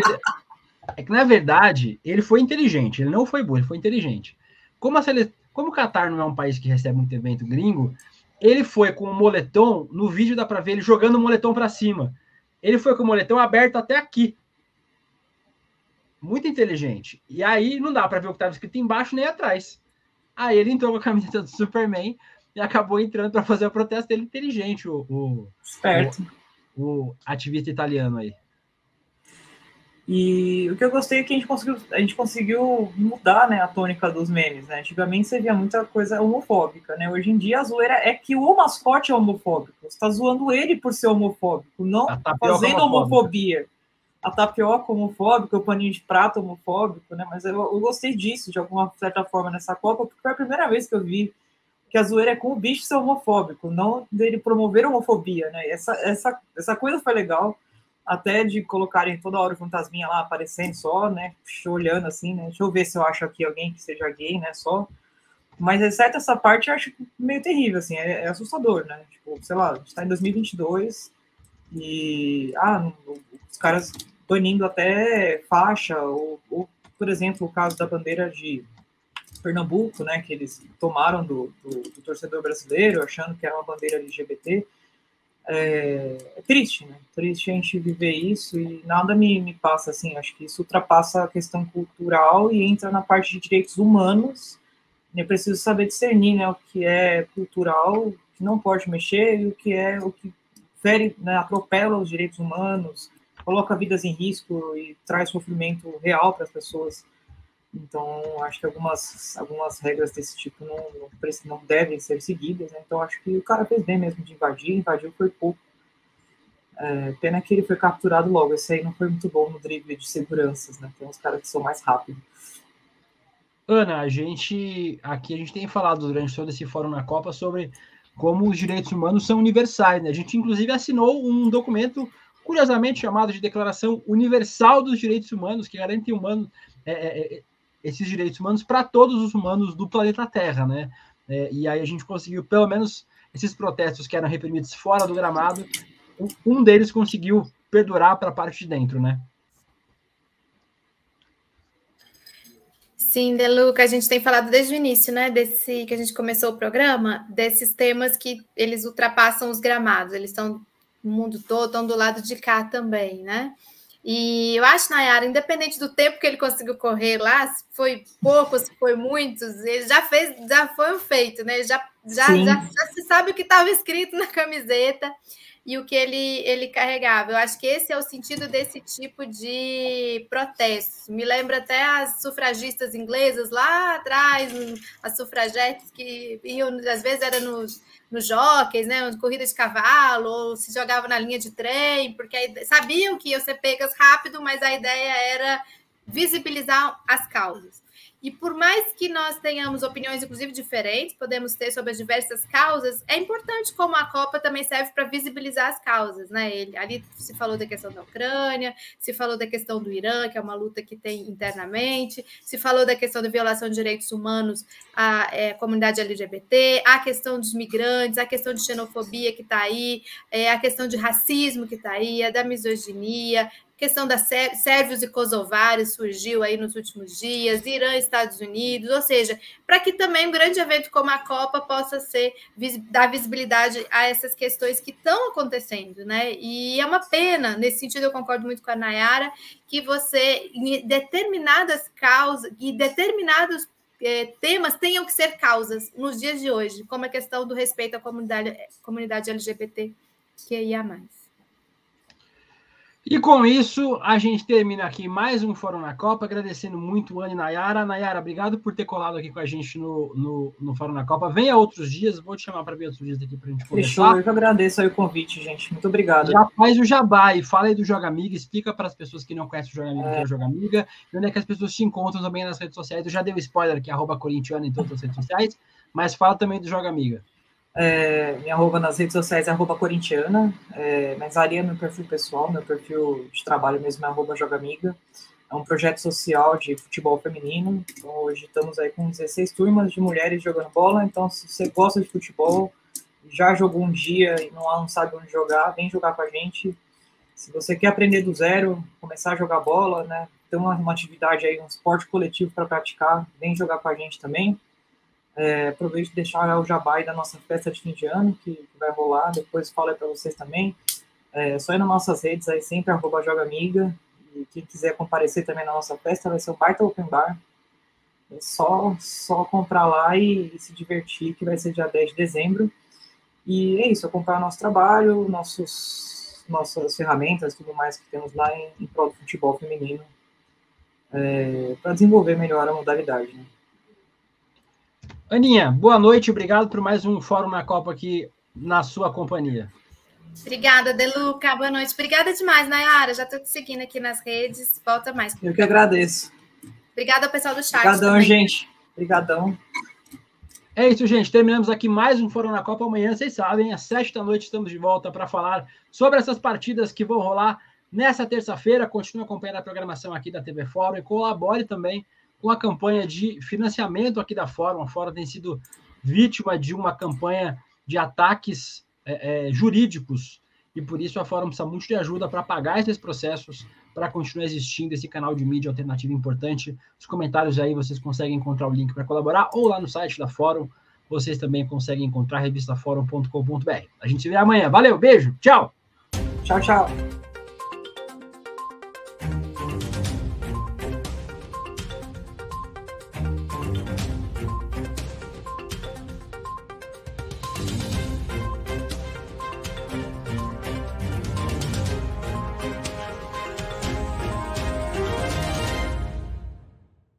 na verdade, ele foi inteligente, ele não foi burro, ele foi inteligente. Como o Catar não é um país que recebe muito evento gringo, ele foi com o moletom, no vídeo dá para ver ele jogando o moletom para cima. Ele foi com o moletom aberto até aqui. Muito inteligente. E aí não dá para ver o que estava escrito embaixo nem atrás. Aí ele entrou com a camiseta do Superman e acabou entrando para fazer o protesto dele. Inteligente, Esperto. O ativista italiano aí. E o que eu gostei é que a gente conseguiu mudar, né, a tônica dos memes, né? Antigamente você via muita coisa homofóbica, né? Hoje em dia a zoeira é que o mascote é homofóbico. Você está zoando ele por ser homofóbico, não fazendo homofobia. A tapioca homofóbica, o paninho de prato homofóbico, né? Mas eu gostei disso, de alguma certa forma, nessa Copa, porque foi a primeira vez que eu vi que a zoeira é com o bicho ser homofóbico, não dele promover homofobia, né? Essa coisa foi legal. Até de colocarem toda hora o fantasminha lá aparecendo só, né, olhando assim, né, deixa eu ver se eu acho aqui alguém que seja gay, né, só. Mas, exceto essa parte, eu acho meio terrível, assim, é assustador, né, tipo, sei lá, a gente tá em 2022 e, os caras banindo até faixa, ou, por exemplo, o caso da bandeira de Pernambuco, né, que eles tomaram do torcedor brasileiro, achando que era uma bandeira LGBT. é triste, né? Triste a gente viver isso e nada me passa assim. Acho que isso ultrapassa a questão cultural e entra na parte de direitos humanos. Eu preciso saber discernir, né, o que é cultural, o que não pode mexer, e o que fere, né, atropela os direitos humanos, coloca vidas em risco e traz sofrimento real para as pessoas. Então, acho que algumas regras desse tipo não devem ser seguidas, né? Então, acho que o cara fez bem mesmo de invadiu foi pouco. Pena que ele foi capturado logo, esse aí não foi muito bom no drible de seguranças, né? Tem uns caras que são mais rápidos. Ana, a gente tem falado durante todo esse fórum na Copa sobre como os direitos humanos são universais, né? A gente, inclusive, assinou um documento, curiosamente chamado de Declaração Universal dos Direitos Humanos, que garante esses direitos humanos para todos os humanos do planeta Terra, né? E aí a gente conseguiu, pelo menos, esses protestos que eram reprimidos fora do gramado, um deles conseguiu perdurar para a parte de dentro, né? Sim, Deluca, a gente tem falado desde o início, né, desse que a gente começou o programa, desses temas que eles ultrapassam os gramados, eles estão no mundo todo, estão do lado de cá também, né? E eu acho, Nayara, independente do tempo que ele conseguiu correr lá, se foi pouco, se foi muitos, ele já foi um feito, né? Já se sabe o que estava escrito na camiseta e o que ele carregava. Eu acho que esse é o sentido desse tipo de protesto. Me lembra até as sufragistas inglesas lá atrás, as sufragetes que iam, às vezes era nos jockeys, né, corrida de cavalo, ou se jogava na linha de trem, porque sabiam que iam ser pegas rápido, mas a ideia era visibilizar as causas. E por mais que nós tenhamos opiniões, inclusive, diferentes, podemos ter sobre as diversas causas, é importante como a Copa também serve para visibilizar as causas, né? Ali se falou da questão da Ucrânia, se falou da questão do Irã, que é uma luta que tem internamente, se falou da questão da violação de direitos humanos à comunidade LGBT, a questão dos migrantes, a questão de xenofobia que está aí, a questão de racismo que está aí, a da misoginia, questão das sérvios e kosovares surgiu aí nos últimos dias, Irã e Estados Unidos, ou seja, para que também um grande evento como a Copa possa dar visibilidade a essas questões que estão acontecendo, né? E é uma pena, nesse sentido eu concordo muito com a Nayara, que você, em determinadas causas, e determinados temas tenham que ser causas nos dias de hoje, como a questão do respeito à comunidade LGBT, que aí há mais. E com isso, a gente termina aqui mais um Fórum na Copa, agradecendo muito Ana e Nayara. Nayara, obrigado por ter colado aqui com a gente no Fórum na Copa. Venha outros dias, vou te chamar para vir outros dias aqui para a gente conversar. Fechou, eu que agradeço aí o convite, gente. Muito obrigado. Já faz o jabá e fala aí do Joga Amiga, explica para as pessoas que não conhecem o Joga Amiga, que é o Joga Amiga, e onde é que as pessoas te encontram também nas redes sociais. Eu já dei o spoiler que é @corintiana em todas as redes sociais, mas fala também do Joga Amiga. Minha arroba nas redes sociais é @corintiana, mas ali é meu perfil pessoal, meu perfil de trabalho mesmo é @jogamiga. É um projeto social de futebol feminino. Então, hoje estamos aí com 16 turmas de mulheres jogando bola. Então, se você gosta de futebol, já jogou um dia e não sabe onde jogar, vem jogar com a gente. Se você quer aprender do zero, começar a jogar bola, né, ter uma atividade aí, um esporte coletivo para praticar, vem jogar com a gente também. Aproveito de deixar o jabá aí da nossa festa de fim de ano, que vai rolar, depois falo para vocês também. Só ir nas nossas redes aí, sempre @jogamiga, e quem quiser comparecer também na nossa festa, vai ser um baita open bar. É só comprar lá e se divertir, que vai ser dia 10 de dezembro. E é isso, acompanhar nosso trabalho, nossas ferramentas, tudo mais que temos lá em prol do futebol feminino, para desenvolver melhor a modalidade, né? Aninha, boa noite, obrigado por mais um Fórum na Copa aqui na sua companhia. Obrigada, Deluca, boa noite. Obrigada demais, Nayara, já estou te seguindo aqui nas redes, volta mais. Eu que agradeço. Obrigada ao pessoal do chat. Obrigadão, também. gente. Obrigadão. É isso, gente, terminamos aqui mais um Fórum na Copa. Amanhã, vocês sabem, às 7 da noite estamos de volta para falar sobre essas partidas que vão rolar nessa terça-feira. Continue acompanhando a programação aqui da TV Fórum e colabore também com a campanha de financiamento aqui da Fórum. A Fórum tem sido vítima de uma campanha de ataques jurídicos e por isso a Fórum precisa muito de ajuda para pagar esses processos, para continuar existindo esse canal de mídia alternativa importante. Os comentários aí vocês conseguem encontrar o link para colaborar ou lá no site da Fórum, vocês também conseguem encontrar revistaforum.com.br. A gente se vê amanhã. Valeu, beijo, tchau! Tchau, tchau.